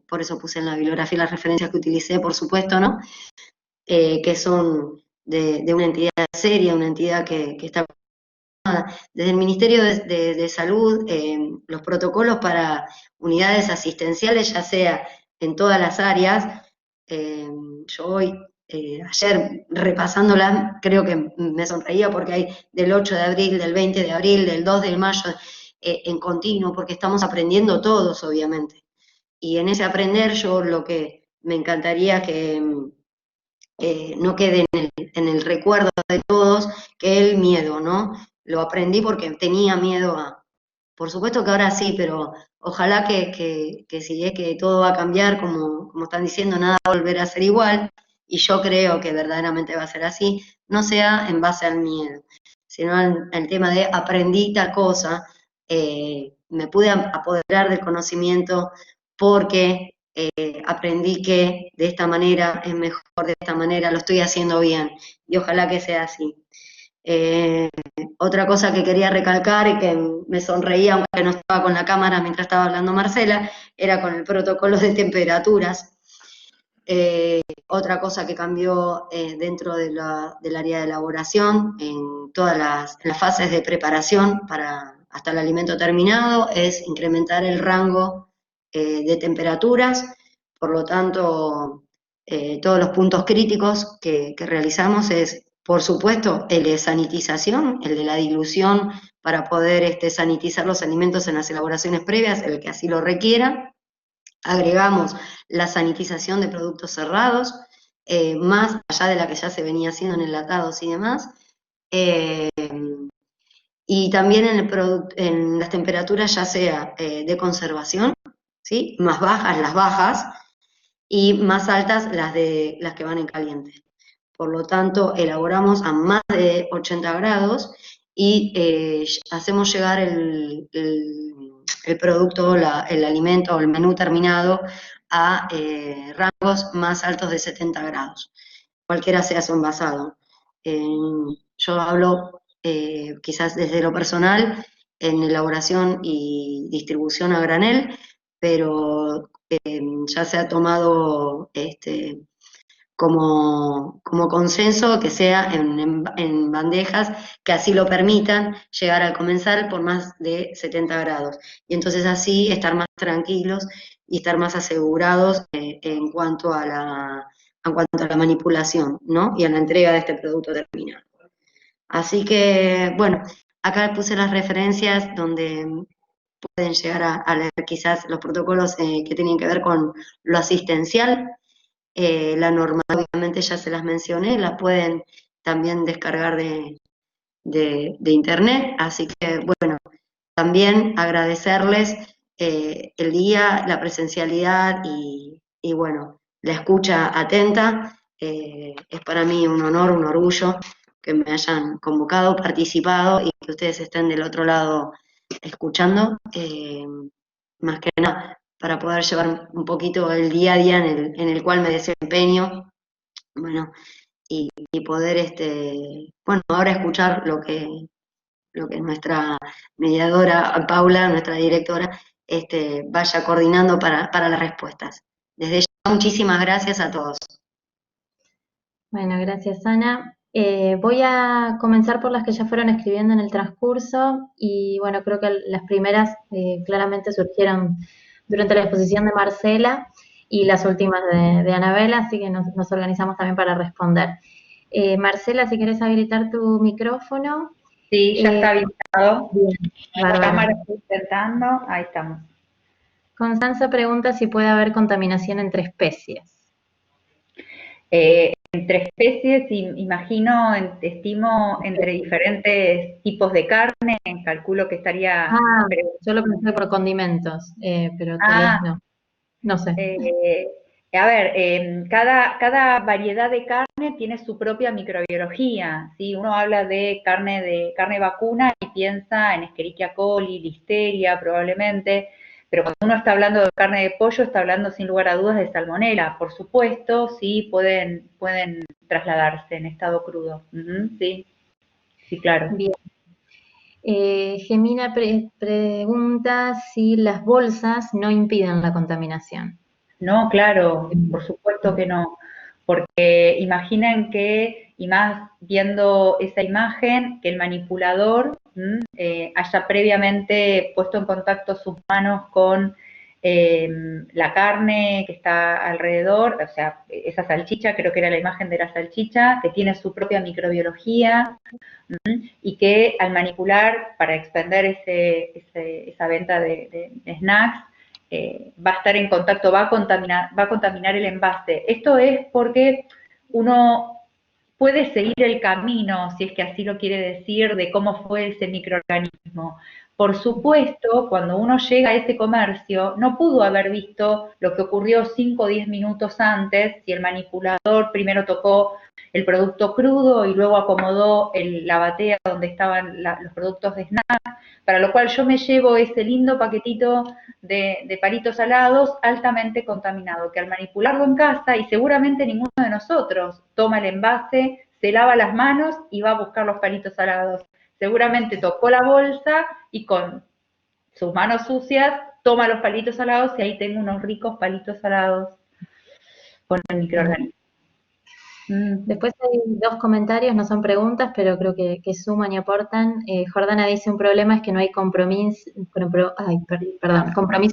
C: por eso puse en la bibliografía las referencias que utilicé, por supuesto, ¿no? Que son de una entidad seria, una entidad que está desde el Ministerio de Salud, los protocolos para unidades asistenciales, ya sea en todas las áreas. Yo hoy, ayer repasándola, creo que me sonreía porque hay del 8 de abril, del 20 de abril, del 2 de mayo, en continuo, porque estamos aprendiendo todos, obviamente. Y en ese aprender yo lo que me encantaría que no quede en el recuerdo de todos, que el miedo, ¿no? Lo aprendí porque tenía miedo por supuesto que ahora sí, pero ojalá que si es que todo va a cambiar, como están diciendo, nada va a volver a ser igual, y yo creo que verdaderamente va a ser así, no sea en base al miedo, sino el tema de aprendí tal cosa, me pude apoderar del conocimiento porque aprendí que de esta manera es mejor, de esta manera lo estoy haciendo bien, y ojalá que sea así. Otra cosa que quería recalcar y que me sonreía, aunque no estaba con la cámara mientras estaba hablando Marcela, era con el protocolo de temperaturas. Otra cosa que cambió dentro del área de elaboración, en todas las fases de preparación hasta el alimento terminado, es incrementar el rango de temperaturas. Por lo tanto, todos los puntos críticos que realizamos es, por supuesto, el de sanitización, el de la dilución para poder sanitizar los alimentos en las elaboraciones previas, el que así lo requiera. Agregamos la sanitización de productos cerrados, más allá de la que ya se venía haciendo en enlatados y demás. Y también en las temperaturas ya sea de conservación, ¿sí? Más bajas las bajas y más altas las que van en caliente. Por lo tanto, elaboramos a más de 80 grados y hacemos llegar el producto, el alimento o el menú terminado a rangos más altos de 70 grados, cualquiera sea su envasado. Yo hablo quizás desde lo personal en elaboración y distribución a granel, pero ya se ha tomado como consenso que sea en bandejas que así lo permitan llegar al comensal por más de 70 grados. Y entonces así estar más tranquilos y estar más asegurados en cuanto a la manipulación, ¿no? Y a la entrega de este producto terminado. Así que, bueno, acá puse las referencias donde pueden llegar a leer quizás los protocolos que tienen que ver con lo asistencial. La norma, obviamente ya se las mencioné, la pueden también descargar de internet, así que bueno, también agradecerles el día, la presencialidad y bueno, la escucha atenta. Es para mí un honor, un orgullo que me hayan convocado, participado y que ustedes estén del otro lado escuchando. Más que nada, para poder llevar un poquito el día a día en el cual me desempeño, bueno, y poder, bueno, ahora escuchar lo que nuestra mediadora, Paula, nuestra directora, vaya coordinando para las respuestas. Desde ya, muchísimas gracias a todos.
B: Bueno, gracias Ana. Voy a comenzar por las que ya fueron escribiendo en el transcurso y bueno, creo que las primeras claramente surgieron durante la exposición de Marcela y las últimas de Anabela, así que nos organizamos también para responder. Marcela, si querés habilitar tu micrófono.
A: Sí, ya está habilitado.
B: Bien,
A: La cámara está intentando, ahí estamos.
B: Constanza pregunta si puede haber contaminación entre especies.
A: Entre especies, imagino, estimo entre diferentes tipos de carne, calculo que estaría...
B: yo lo pensé por condimentos, pero tal vez no sé.
A: A ver, cada variedad de carne tiene su propia microbiología, ¿sí? Uno habla de carne vacuna y piensa en Escherichia coli, Listeria probablemente, pero cuando uno está hablando de carne de pollo, está hablando sin lugar a dudas de salmonela. Por supuesto, sí pueden trasladarse en estado crudo. Sí, sí, claro.
B: Bien. Gemina pregunta si las bolsas no impiden la contaminación.
A: No, claro, por supuesto que no, porque imaginen que, y más viendo esa imagen, que el manipulador haya previamente puesto en contacto sus manos con la carne que está alrededor, o sea, esa salchicha, creo que era la imagen de la salchicha, que tiene su propia microbiología y que al manipular para expender esa venta de snacks, va a estar en contacto, va a contaminar el envase. Esto es porque uno puede seguir el camino, si es que así lo quiere decir, de cómo fue ese microorganismo. Por supuesto, cuando uno llega a ese comercio, no pudo haber visto lo que ocurrió 5 o 10 minutos antes, si el manipulador primero tocó el producto crudo y luego acomodó la batea donde estaban los productos de snack, para lo cual yo me llevo ese lindo paquetito de palitos salados altamente contaminado, que al manipularlo en casa, y seguramente ninguno de nosotros toma el envase, se lava las manos y va a buscar los palitos salados. Seguramente tocó la bolsa y con sus manos sucias toma los palitos salados y ahí tengo unos ricos palitos salados con el microorganismo.
B: Después hay dos comentarios, no son preguntas, pero creo que suman y aportan. Jordana dice, un problema es que no hay compromiso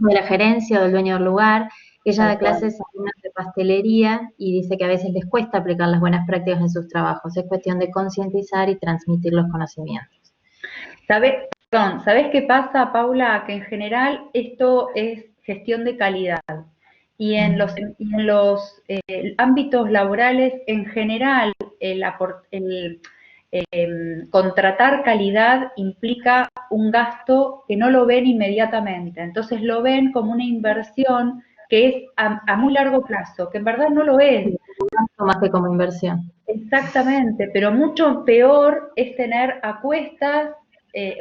B: de la gerencia o del dueño del lugar. Ella da clases a alumnos de pastelería y dice que a veces les cuesta aplicar las buenas prácticas en sus trabajos. Es cuestión de concientizar y transmitir los conocimientos.
A: ¿Sabés qué pasa, Paula? Que en general esto es gestión de calidad. Y en los ámbitos laborales, en general, contratar calidad implica un gasto que no lo ven inmediatamente. Entonces lo ven como una inversión que es a muy largo plazo, que en verdad no lo es.
B: Más que como inversión.
A: Exactamente, pero mucho peor es tener a cuestas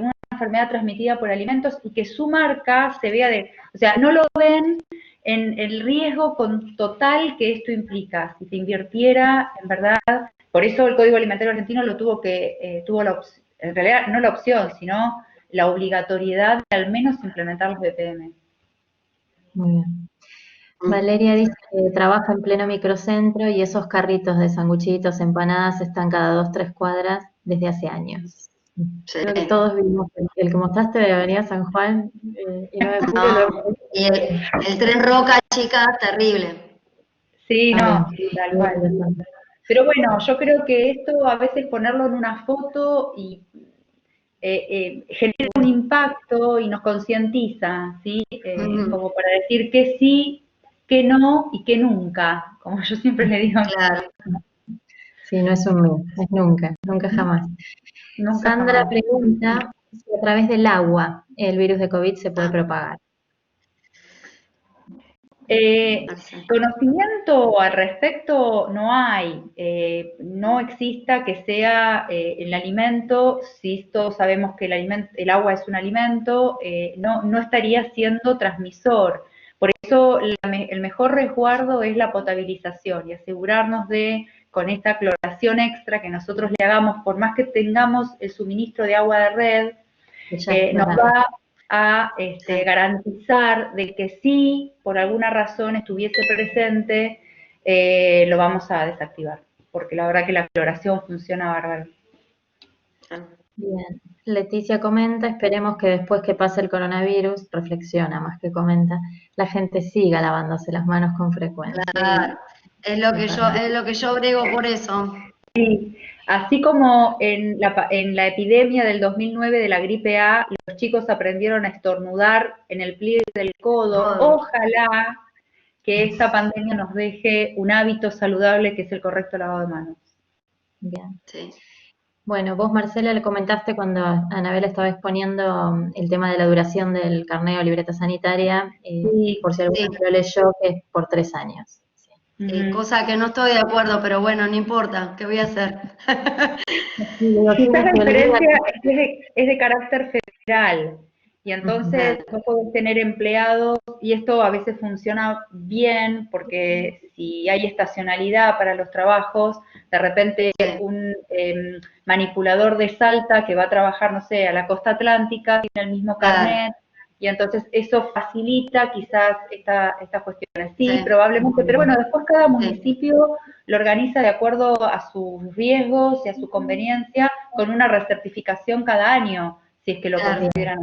A: una enfermedad transmitida por alimentos y que su marca se vea o sea, no lo ven en el riesgo total que esto implica. Si se invirtiera, en verdad, por eso el Código Alimentario Argentino en realidad no la opción, sino la obligatoriedad de al menos implementar los BPM.
B: Muy bien. Valeria dice que trabaja en pleno microcentro y esos carritos de sanguchitos, empanadas están cada 2-3 cuadras desde hace años. Sí. Creo que todos vimos el que mostraste de Avenida San Juan y 9 de julio.
C: Y el tren Roca, chica, terrible.
A: Sí, no, tal cual. Pero bueno, yo creo que esto a veces ponerlo en una foto y genera un impacto y nos concientiza, ¿sí? Como para decir que sí, que no y que nunca, como yo siempre le digo.
C: Claro.
B: Sí, no es un mes, es nunca, nunca jamás. Nunca Sandra jamás. Pregunta si a través del agua el virus de COVID se puede propagar.
A: Conocimiento al respecto no hay, no exista que sea el alimento, si todos sabemos que el agua es un alimento, no estaría siendo transmisor. Por eso el mejor resguardo es la potabilización y asegurarnos con esta cloración extra que nosotros le hagamos, por más que tengamos el suministro de agua de red, nos va a garantizar de que si por alguna razón estuviese presente, lo vamos a desactivar, porque la verdad que la cloración funciona bárbaro.
B: Bien, Leticia comenta, esperemos que después que pase el coronavirus, reflexiona más que comenta, la gente siga lavándose las manos con frecuencia.
C: Claro, es lo que yo brego por eso.
A: Sí, así como en la epidemia del 2009 de la gripe A, los chicos aprendieron a estornudar en el pliegue del codo, ojalá que esta pandemia nos deje un hábito saludable que es el correcto lavado de manos.
B: Bien. Sí. Bueno, vos, Marcela, le comentaste cuando Anabela estaba exponiendo el tema de la duración del carnet o libreta sanitaria, sí, por si alguno lo leyó, que es por 3 años. Sí.
C: cosa que no estoy de acuerdo, pero bueno, no importa, ¿qué voy a hacer?
A: Quizás la diferencia es de carácter federal, y entonces no podés tener empleados, y esto a veces funciona bien, porque si hay estacionalidad para los trabajos, de repente un manipulador de Salta que va a trabajar, no sé, a la costa atlántica, tiene el mismo carnet, y entonces eso facilita quizás estas cuestiones. Sí, probablemente, pero bueno, después cada municipio lo organiza de acuerdo a sus riesgos y a su conveniencia, con una recertificación cada año, si es que lo consideran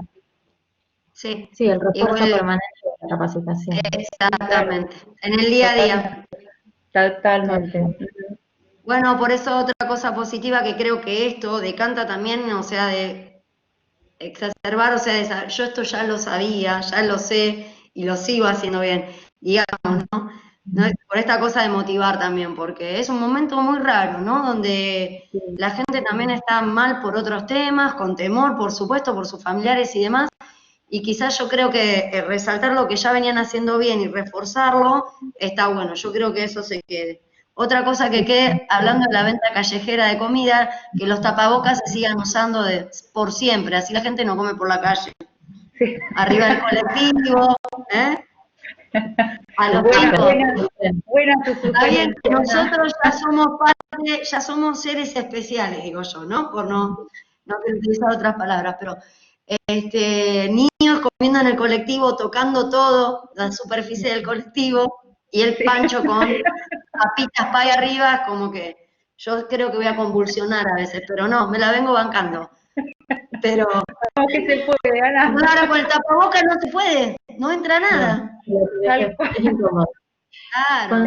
A: así.
B: Sí, el refuerzo permanente de la capacitación.
C: Exactamente, en el día a día.
A: Totalmente.
C: Bueno, por eso otra cosa positiva que creo que esto decanta también, o sea, de exacerbar, o sea, yo esto ya lo sabía, ya lo sé y lo sigo haciendo bien, digamos, ¿no? Por esta cosa de motivar también, porque es un momento muy raro, ¿no? Donde la gente también está mal por otros temas, con temor, por supuesto, por sus familiares y demás, y quizás yo creo que resaltar lo que ya venían haciendo bien y reforzarlo está bueno, yo creo que eso se quede. Otra cosa que quede, hablando de la venta callejera de comida, que los tapabocas se sigan usando por siempre, así la gente no come por la calle. Sí. Arriba del colectivo, a los chicos.
A: Buena
C: Está bien que nosotros ya somos seres especiales, digo yo, ¿no? Por no utilizar otras palabras, pero niños comiendo en el colectivo, tocando todo, la superficie del colectivo, y el Pancho con papitas pay arriba, como que yo creo que voy a convulsionar a veces, pero no, me la vengo bancando. Pero
A: no, que se puede, Ana.
C: Claro, con el tapaboca no se puede, no entra nada.
B: Es incómodo.
C: Claro.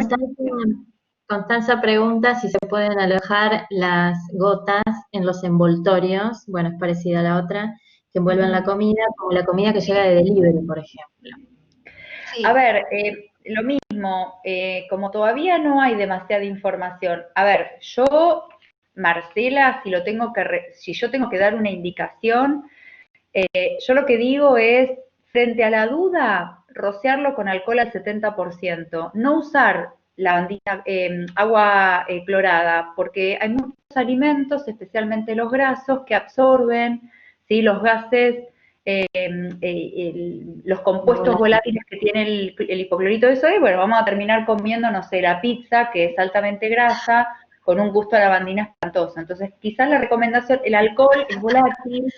B: Constanza pregunta si se pueden alojar las gotas en los envoltorios, bueno, es parecida a la otra, que envuelven la comida, como la comida que llega de delivery, por ejemplo.
A: Sí. A ver, lo mismo, como todavía no hay demasiada información, a ver, yo, Marcela, si yo tengo que dar una indicación, yo lo que digo es, frente a la duda, rociarlo con alcohol al 70%, no usar agua clorada, porque hay muchos alimentos, especialmente los grasos, que absorben, ¿sí?, los gases, los compuestos volátiles que tiene el hipoclorito de sodio, y bueno, vamos a terminar comiendo, no sé, la pizza, que es altamente grasa, con un gusto a lavandina espantoso. Entonces, quizás la recomendación, el alcohol es volátil,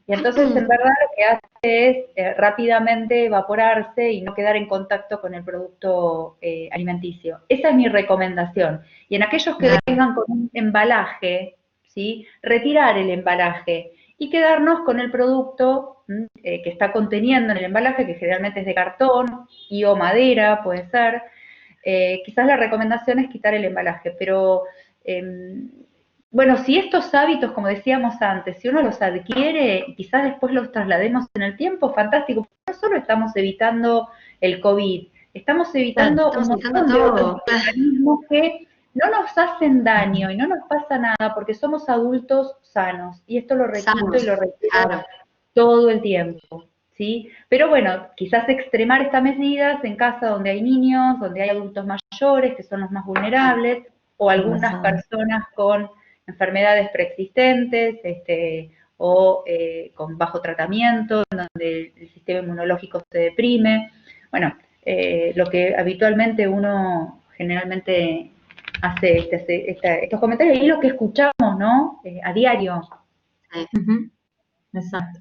A: y entonces en verdad lo que hace es rápidamente evaporarse y no quedar en contacto con el producto alimenticio. Esa es mi recomendación. Y en aquellos que vengan con un embalaje, ¿sí?, retirar el embalaje y quedarnos con el producto que está conteniendo en el embalaje, que generalmente es de cartón y o madera, puede ser. Quizás la recomendación es quitar el embalaje, pero bueno, si estos hábitos, como decíamos antes, si uno los adquiere y quizás después los traslademos en el tiempo, fantástico. No solo estamos evitando el COVID, estamos evitando un montón de otros mecanismos que no nos hacen daño y no nos pasa nada porque somos adultos sanos. Y esto lo repito y lo repito todo el tiempo, ¿sí? Pero bueno, quizás extremar estas medidas en casa donde hay niños, donde hay adultos mayores, que son los más vulnerables, o algunas personas con enfermedades preexistentes, o con bajo tratamiento, donde el sistema inmunológico se deprime. Bueno, lo que habitualmente uno generalmente hace estos comentarios y lo que escuchamos, ¿no? A diario.
B: Exacto.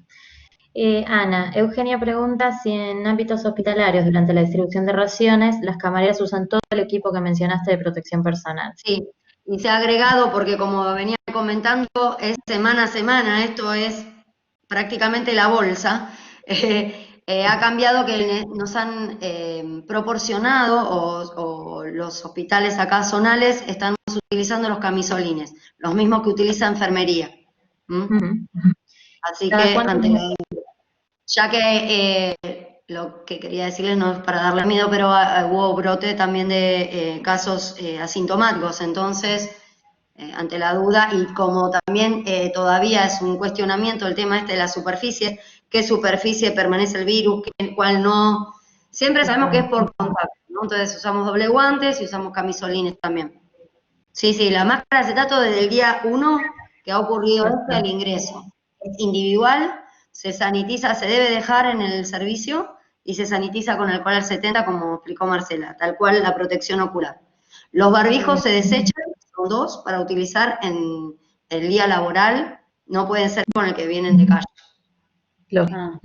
B: Ana, Eugenia pregunta si en ámbitos hospitalarios, durante la distribución de raciones, las camareras usan todo el equipo que mencionaste de protección personal.
C: Sí, y se ha agregado porque, como venía comentando, es semana a semana, esto es prácticamente la bolsa. Ha cambiado que nos han proporcionado, o los hospitales acá zonales están utilizando los camisolines, los mismos que utiliza enfermería. Así que, ya que lo que quería decirles no es para darle miedo, pero hubo brote también de casos asintomáticos, entonces, ante la duda, y como también todavía es un cuestionamiento el tema de la superficie, qué superficie permanece el virus, cuál no, siempre sabemos que es por contacto, ¿no? Entonces usamos doble guantes y usamos camisolines también. Sí, sí, la máscara de acetato desde el día 1 que ha ocurrido esto al ingreso. Es individual, se sanitiza, se debe dejar en el servicio y se sanitiza con alcohol al 70, como explicó Marcela, tal cual la protección ocular. Los barbijos se desechan, son 2, para utilizar en el día laboral, no pueden ser con el que vienen de calle.
B: Lógico.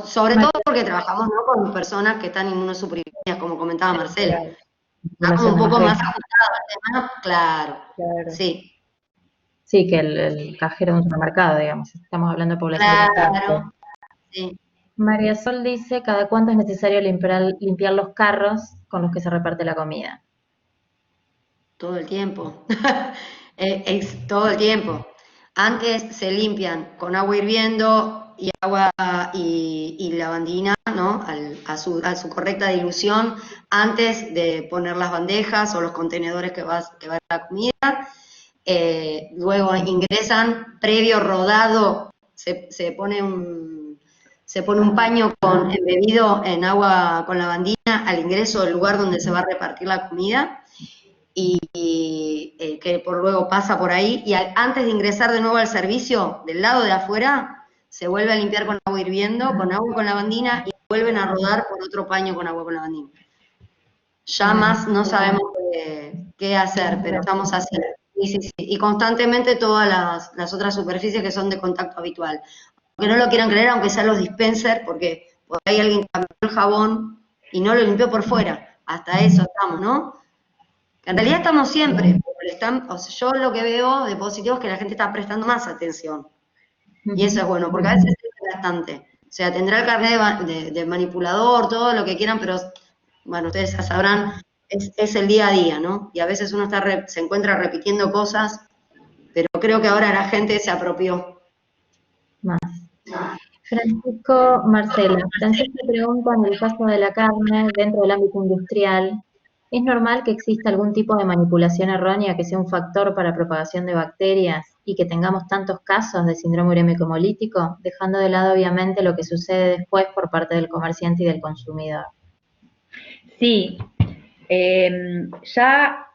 C: Sobre todo porque trabajamos, ¿no?, con personas que están inmunosuprimidas, como comentaba Marcela. Está como un poco más ajustado el tema, claro, sí.
B: Sí, que el cajero de un supermercado, digamos, estamos hablando de población.
C: Claro, sí.
B: María Sol dice, ¿cada cuánto es necesario limpiar los carros con los que se reparte la comida?
C: Todo el tiempo. Es todo el tiempo. Antes se limpian con agua hirviendo y agua y lavandina, ¿no?, a su correcta dilución, antes de poner las bandejas o los contenedores que va la comida. Luego ingresan, previo rodado, se pone un paño embebido en agua con lavandina al ingreso del lugar donde se va a repartir la comida, y que luego pasa por ahí, y antes de ingresar de nuevo al servicio, del lado de afuera, se vuelve a limpiar con agua hirviendo, con agua con lavandina, y vuelven a rodar por otro paño con agua con lavandina. Ya más no sabemos qué hacer, pero estamos así. Sí. Y constantemente todas las otras superficies que son de contacto habitual. Aunque no lo quieran creer, aunque sean los dispensers, porque por ahí alguien cambió el jabón y no lo limpió por fuera. Hasta eso estamos, ¿no? En realidad estamos siempre, pero yo lo que veo de positivo es que la gente está prestando más atención. Y eso es bueno, porque a veces es bastante. O sea, tendrá el carnet de manipulador, todo lo que quieran, pero bueno, ustedes ya sabrán, es el día a día, ¿no? Y a veces uno se encuentra repitiendo cosas, pero creo que ahora la gente se apropió.
B: Más. Francisco Marcela, Francisco pregunta, en el caso de la carne dentro del ámbito industrial, ¿es normal que exista algún tipo de manipulación errónea que sea un factor para propagación de bacterias y que tengamos tantos casos de síndrome urémico hemolítico, dejando de lado obviamente lo que sucede después por parte del comerciante y del consumidor?
A: Sí,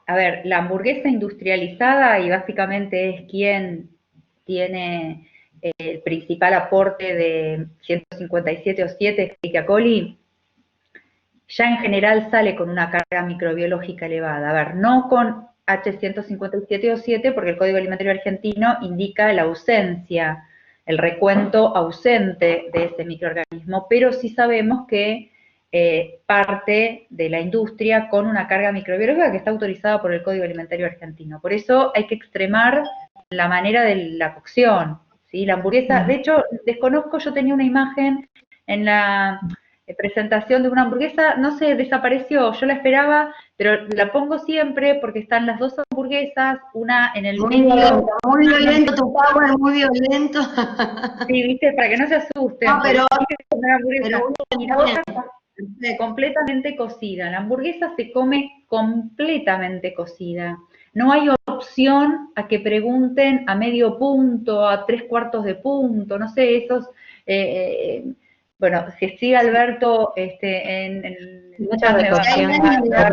A: a ver, la hamburguesa industrializada, y básicamente es quien tiene el principal aporte de 157 o 7, Escherichia coli, ya en general sale con una carga microbiológica elevada. A ver, no con H157 o 7, porque el Código Alimentario Argentino indica la ausencia, el recuento ausente de ese microorganismo, pero sí sabemos que parte de la industria con una carga microbiológica que está autorizada por el Código Alimentario Argentino. Por eso hay que extremar la manera de la cocción, ¿sí? La hamburguesa, de hecho, desconozco, yo tenía una imagen en la presentación de una hamburguesa, no sé, desapareció, yo la esperaba, pero la pongo siempre porque están las dos hamburguesas, una en el medio.
C: Muy violento tu power, muy violento.
A: Sí, viste, para que no se asusten.
C: No, pero
A: una hamburguesa y la otra completamente cocida. La hamburguesa se come completamente cocida. No hay opción a que pregunten a medio punto, a 3/4 de punto, no sé, esos... bueno, si sigue Alberto en muchas me va a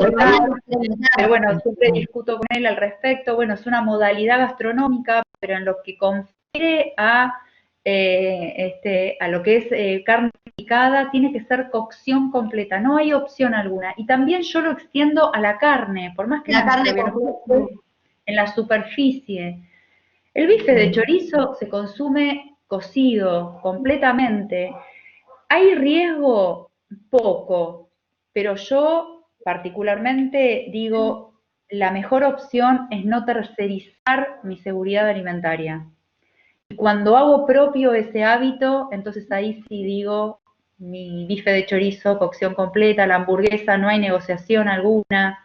A: pero bueno, siempre discuto con él al respecto. Bueno, es una modalidad gastronómica, pero en lo que confiere a lo que es carne picada, tiene que ser cocción completa, no hay opción alguna. Y también yo lo extiendo a la carne, por más que
C: la carne
A: en la superficie. El bife de chorizo se consume cocido completamente. ¿Hay riesgo? Poco, pero yo particularmente digo, la mejor opción es no tercerizar mi seguridad alimentaria. Y cuando hago propio ese hábito, entonces ahí sí digo, mi bife de chorizo, cocción completa, la hamburguesa, no hay negociación alguna,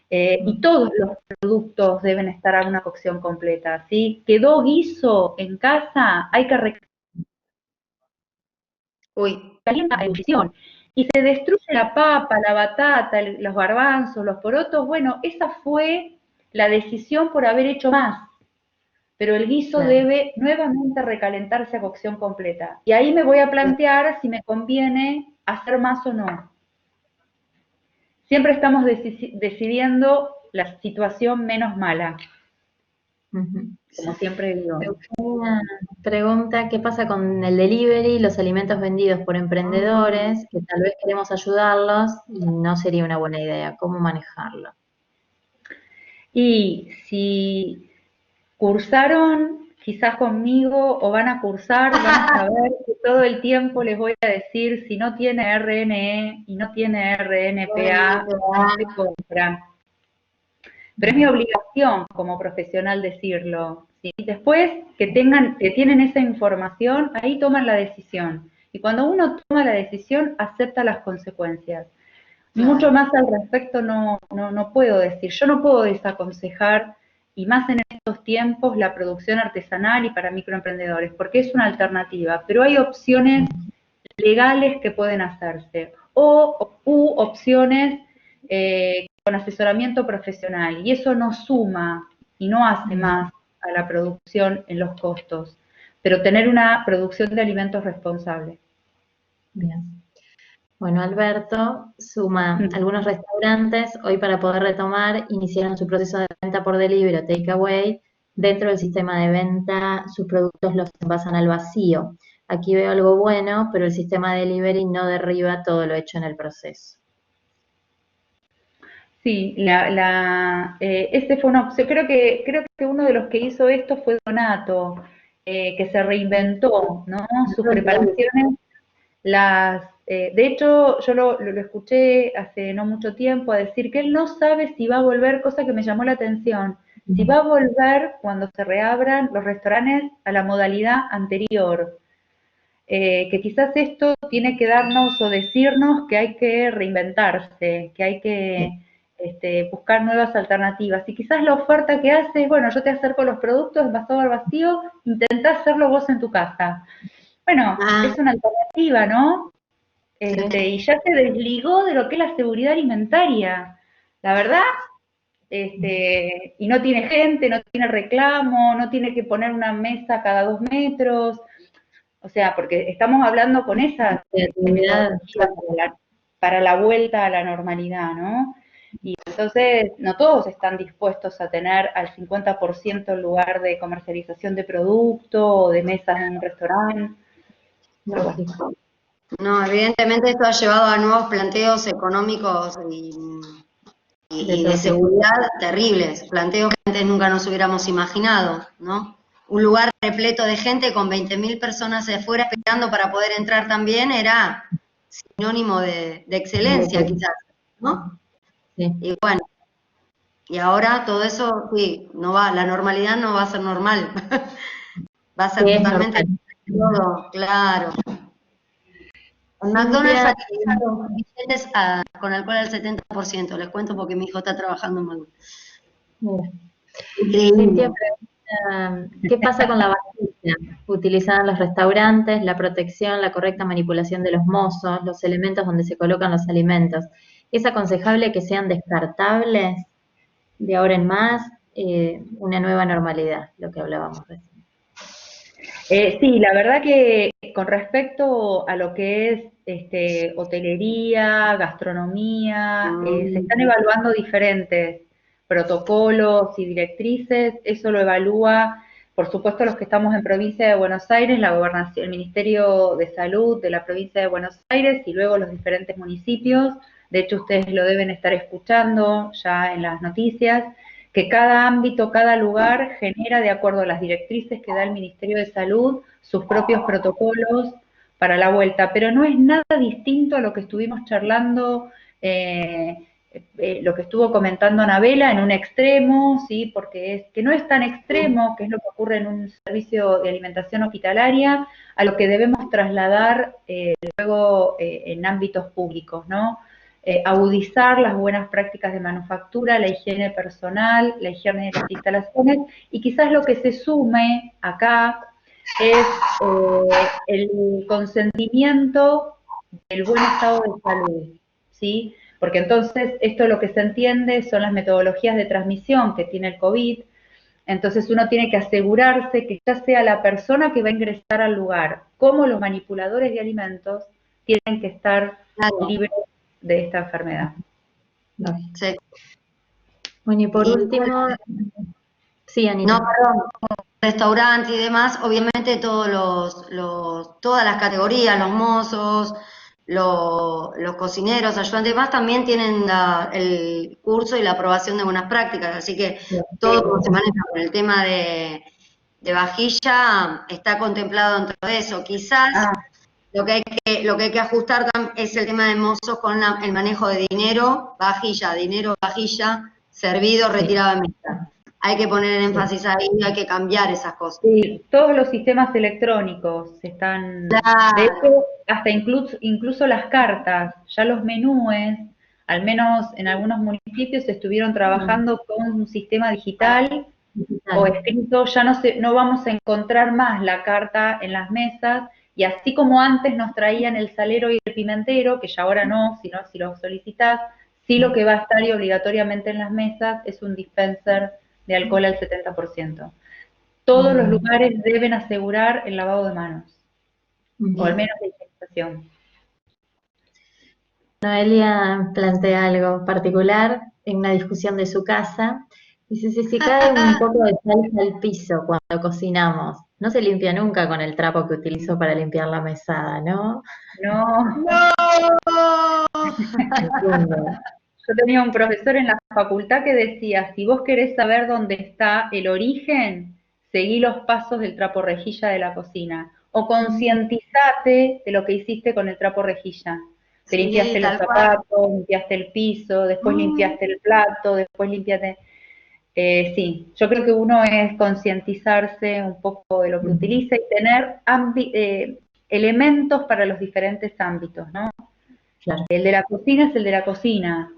A: y todos los productos deben estar a una cocción completa, ¿sí? Quedó guiso en casa, hay que calienta a ebullición. Y se destruye la papa, la batata, los garbanzos, los porotos. Bueno, esa fue la decisión por haber hecho más. Pero el guiso debe nuevamente recalentarse a cocción completa. Y ahí me voy a plantear si me conviene hacer más o no. siempre estamos decidiendo la situación menos mala, como siempre digo.
B: Una pregunta, ¿qué pasa con el delivery, los alimentos vendidos por emprendedores, que tal vez queremos ayudarlos y no sería una buena idea? ¿Cómo manejarlo?
A: Y si cursaron quizás conmigo o van a cursar, van a saber que todo el tiempo les voy a decir, si no tiene RNE y no tiene RNPA, no se compra. Pero es mi obligación como profesional decirlo, ¿sí? Después que tienen esa información, ahí toman la decisión. Y cuando uno toma la decisión, acepta las consecuencias. Mucho más al respecto no puedo decir. Yo no puedo desaconsejar, y más en estos tiempos, la producción artesanal y para microemprendedores, porque es una alternativa. Pero hay opciones legales que pueden hacerse, u opciones con asesoramiento profesional, y eso no suma y no hace más a la producción en los costos, pero tener una producción de alimentos responsable.
B: Bien. Bueno, Alberto suma algunos restaurantes, hoy para poder retomar, iniciaron su proceso de venta por delivery o takeaway. Dentro del sistema de venta, sus productos los envasan al vacío. Aquí veo algo bueno, pero el sistema de delivery no derriba todo lo hecho en el proceso.
A: Sí, este fue una opción. Creo que uno de los que hizo esto fue Donato, que se reinventó, ¿no? Sus preparaciones. De hecho, yo lo escuché hace no mucho tiempo a decir que él no sabe si va a volver, cosa que me llamó la atención, si va a volver cuando se reabran los restaurantes a la modalidad anterior. Que quizás esto tiene que darnos o decirnos que hay que reinventarse, que hay que buscar nuevas alternativas. Y quizás la oferta que hace es, bueno, yo te acerco los productos envasados al vacío, intentá hacerlo vos en tu casa. Bueno, es una alternativa, ¿no? Y ya se desligó de lo que es la seguridad alimentaria. La verdad, y no tiene gente, no tiene reclamo, no tiene que poner una mesa cada 2 metros. O sea, porque estamos hablando con esa metodología para la vuelta a la normalidad, ¿no? Y entonces no todos están dispuestos a tener al 50% el lugar de comercialización de producto o de mesas en un restaurante.
C: No, evidentemente esto ha llevado a nuevos planteos económicos y de seguridad terribles, planteos que antes nunca nos hubiéramos imaginado, ¿no? Un lugar repleto de gente con 20.000 personas afuera esperando para poder entrar también era sinónimo de excelencia, quizás, ¿no?
B: Sí.
C: Y bueno, y ahora todo eso, sí, no va, la normalidad no va a ser normal, va a ser totalmente todo, claro. En McDonald's facilitan los billetes con alcohol al 70%, les cuento porque mi hijo está trabajando en McDonald's.
B: Mira.
C: Increíble.
B: Cintia pregunta, ¿qué pasa con la vajilla utilizada en los restaurantes, la protección, la correcta manipulación de los mozos, los elementos donde se colocan los alimentos? ¿Es aconsejable que sean descartables de ahora en más? Una nueva normalidad, lo que hablábamos recién.
A: Sí, la verdad que con respecto a lo que es hotelería, gastronomía, se están evaluando diferentes protocolos y directrices. Eso lo evalúa, por supuesto, los que estamos en provincia de Buenos Aires, la gobernación, el Ministerio de Salud de la provincia de Buenos Aires y luego los diferentes municipios. De hecho, ustedes lo deben estar escuchando ya en las noticias, que cada ámbito, cada lugar genera, de acuerdo a las directrices que da el Ministerio de Salud, sus propios protocolos para la vuelta, pero no es nada distinto a lo que estuvimos charlando, lo que estuvo comentando Anabela en un extremo, ¿sí? Porque es que no es tan extremo, que es lo que ocurre en un servicio de alimentación hospitalaria, a lo que debemos trasladar luego en ámbitos públicos, ¿no? Agudizar las buenas prácticas de manufactura, la higiene personal, la higiene de las instalaciones, y quizás lo que se sume acá es el consentimiento del buen estado de salud, ¿sí? Porque entonces esto lo que se entiende son las metodologías de transmisión que tiene el COVID. Entonces uno tiene que asegurarse que ya sea la persona que va a ingresar al lugar como los manipuladores de alimentos tienen que estar libres de esta enfermedad.
B: Lógico.
C: Sí.
B: Bueno, y por
C: Y
B: último, sí, Anita.
C: no, perdón, restaurantes y demás, obviamente todas las categorías, los mozos, los cocineros, ayudantes y demás, también tienen el curso y la aprobación de buenas prácticas, así que todo como se maneja con el tema de vajilla está contemplado dentro de eso. Quizás lo que hay que ajustar es el tema de mozos con el manejo de dinero, vajilla, servido, retirado de mesa. Hay que poner énfasis ahí, hay que cambiar esas cosas.
A: Sí, todos los sistemas electrónicos están, de
C: Claro.
A: hecho, hasta incluso las cartas, ya los menúes, al menos en algunos municipios estuvieron trabajando con un sistema digital o escrito, ya no vamos a encontrar más la carta en las mesas, y así como antes nos traían el salero y el pimentero, que ya ahora no, sino si lo solicitas, sí lo que va a estar y obligatoriamente en las mesas es un dispenser de alcohol al 70%. Todos los lugares deben asegurar el lavado de manos, o al menos la higienización.
B: Noelia plantea algo particular en una discusión de su casa. Dice, si cae un poco de salsa al piso cuando cocinamos, no se limpia nunca con el trapo que utilizo para limpiar la mesada, ¿no?
A: No,
B: Entiendo.
A: yo tenía un profesor en la facultad que decía, si vos querés saber dónde está el origen, seguí los pasos del trapo rejilla de la cocina, o concientizate de lo que hiciste con el trapo rejilla. Te
C: Sí,
A: limpiaste los
C: tal cual.
A: zapatos, limpiaste el piso, después limpiaste el plato, después limpiaste... sí, yo creo que uno es concientizarse un poco de lo que utiliza y tener elementos para los diferentes ámbitos, ¿no?
B: Claro.
A: El de la cocina es el de la cocina,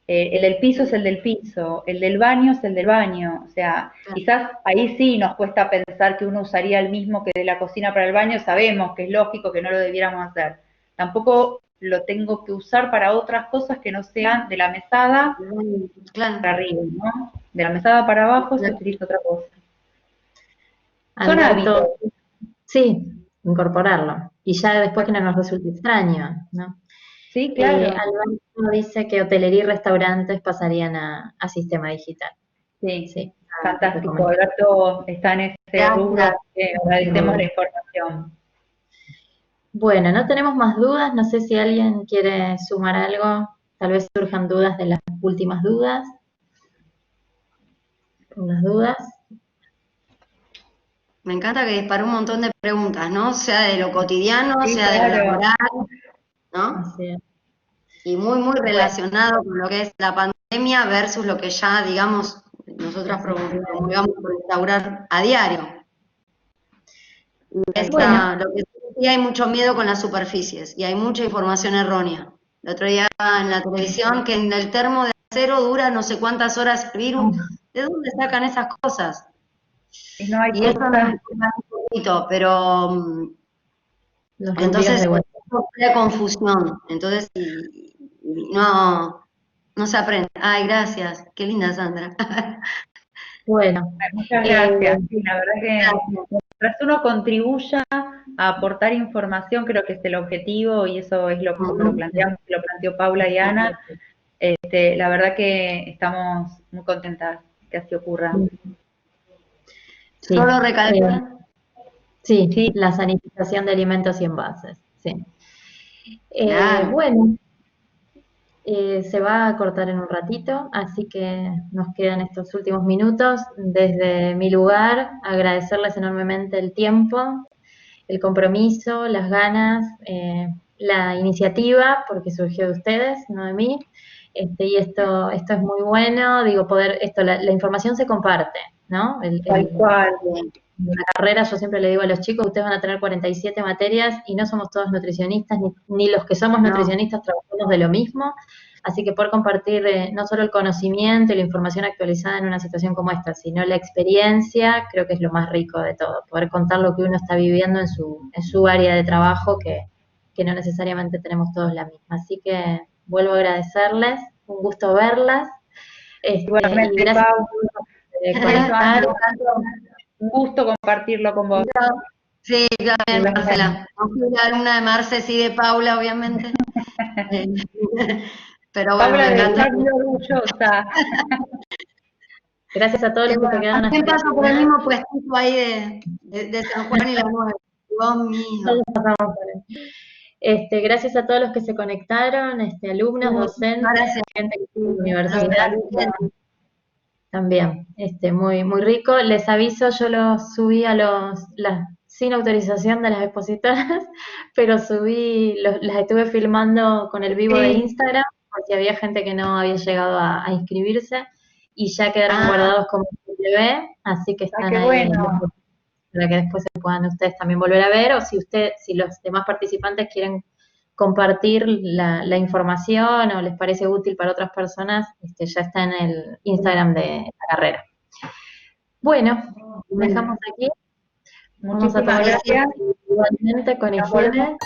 A: el del piso es el del piso, el del baño es el del baño. O sea, quizás ahí sí nos cuesta pensar que uno usaría el mismo que de la cocina para el baño, sabemos que es lógico que no lo debiéramos hacer. Tampoco lo tengo que usar para otras cosas que no sean de la mesada para arriba, ¿no? De la mesada para abajo se utiliza otra cosa. Son hábitos.
B: Sí, incorporarlo. Y ya después que no nos resulte extraño, ¿no?
A: Sí, claro.
B: Alberto dice que hotelería y restaurantes pasarían a sistema digital.
A: Sí, fantástico. Alberto está en ese rubro, agradecemos la información.
B: Bueno, no tenemos más dudas, no sé si alguien quiere sumar algo, tal vez surjan dudas de las últimas dudas. Con las dudas.
C: Me encanta que disparó un montón de preguntas, ¿no? Sea de lo cotidiano,
A: Sí,
C: sea de lo laboral, ¿no?
B: Así es.
C: Y muy relacionado con lo que es la pandemia versus lo que ya, digamos, nosotras promulgamos por instaurar a diario. Lo que sí hay mucho miedo con las superficies y hay mucha información errónea. El otro día en la televisión que en el termo de acero dura no sé cuántas horas hervir. ¿De dónde sacan esas cosas?
A: No hay
C: y eso nos preocupa un poquito, pero entonces crea confusión. Entonces no se aprende. Ay, gracias. Qué linda, Sandra.
B: Bueno.
A: Muchas gracias. Sí, la verdad que mientras uno contribuya a aportar información, creo que es el objetivo, y eso es lo planteó Paula y Ana. La verdad que estamos muy contentas que así ocurra.
B: Sí.
C: Solo recalcar.
B: Sí, la sanitización de alimentos y envases. Sí.
C: Claro.
B: Bueno, se va a cortar en un ratito, así que nos quedan estos últimos minutos. Desde mi lugar, agradecerles enormemente el tiempo, el compromiso, las ganas, la iniciativa, porque surgió de ustedes, no de mí. Y esto es muy bueno, digo, la información se comparte, ¿no?
A: Tal cual.
B: En la carrera yo siempre le digo a los chicos, ustedes van a tener 47 materias y no somos todos nutricionistas, ni los que somos nutricionistas trabajamos de lo mismo, así que poder compartir no solo el conocimiento y la información actualizada en una situación como esta, sino la experiencia, creo que es lo más rico de todo, poder contar lo que uno está viviendo en su área de trabajo, que no necesariamente tenemos todos la misma. Así que vuelvo a agradecerles, un gusto verlas.
A: Igualmente,
B: y gracias
A: por estar. Un gusto compartirlo con vos.
C: Sí, yo también, Marcela. No fui la alumna de Marce, sí de Paula, obviamente. Pero bueno,
A: Paula
C: me
A: debe
C: encanta.
A: estar muy orgullosa.
B: Gracias a todos los que se quedaron hasta
C: También
B: el
C: paso por el
B: final.
C: mismo puestito ahí de San Juan y la 9. Dios mío.
B: Todos pasamos por él. Gracias a todos los que se conectaron, alumnos, docentes,
C: Gracias
B: gente que estuvo en la
C: a los
B: universidad
C: televidentes.
B: también, muy, muy rico. Les aviso, yo los subí sin autorización de las expositoras, pero las estuve filmando con el vivo de
C: Sí.
B: Instagram, porque había gente que no había llegado a inscribirse, y ya quedaron
C: Ah,
B: guardados como TV, así que están
A: qué
B: ahí
A: bueno.
B: para que después se puedan ustedes también volver a ver, o si los demás participantes quieren compartir la información o les parece útil para otras personas, ya está en el Instagram de la carrera. Bueno, dejamos aquí. Vamos a
A: Muchísimas
B: tomar
A: gracias.
B: igualmente con
A: Nos volvemos
B: higiene.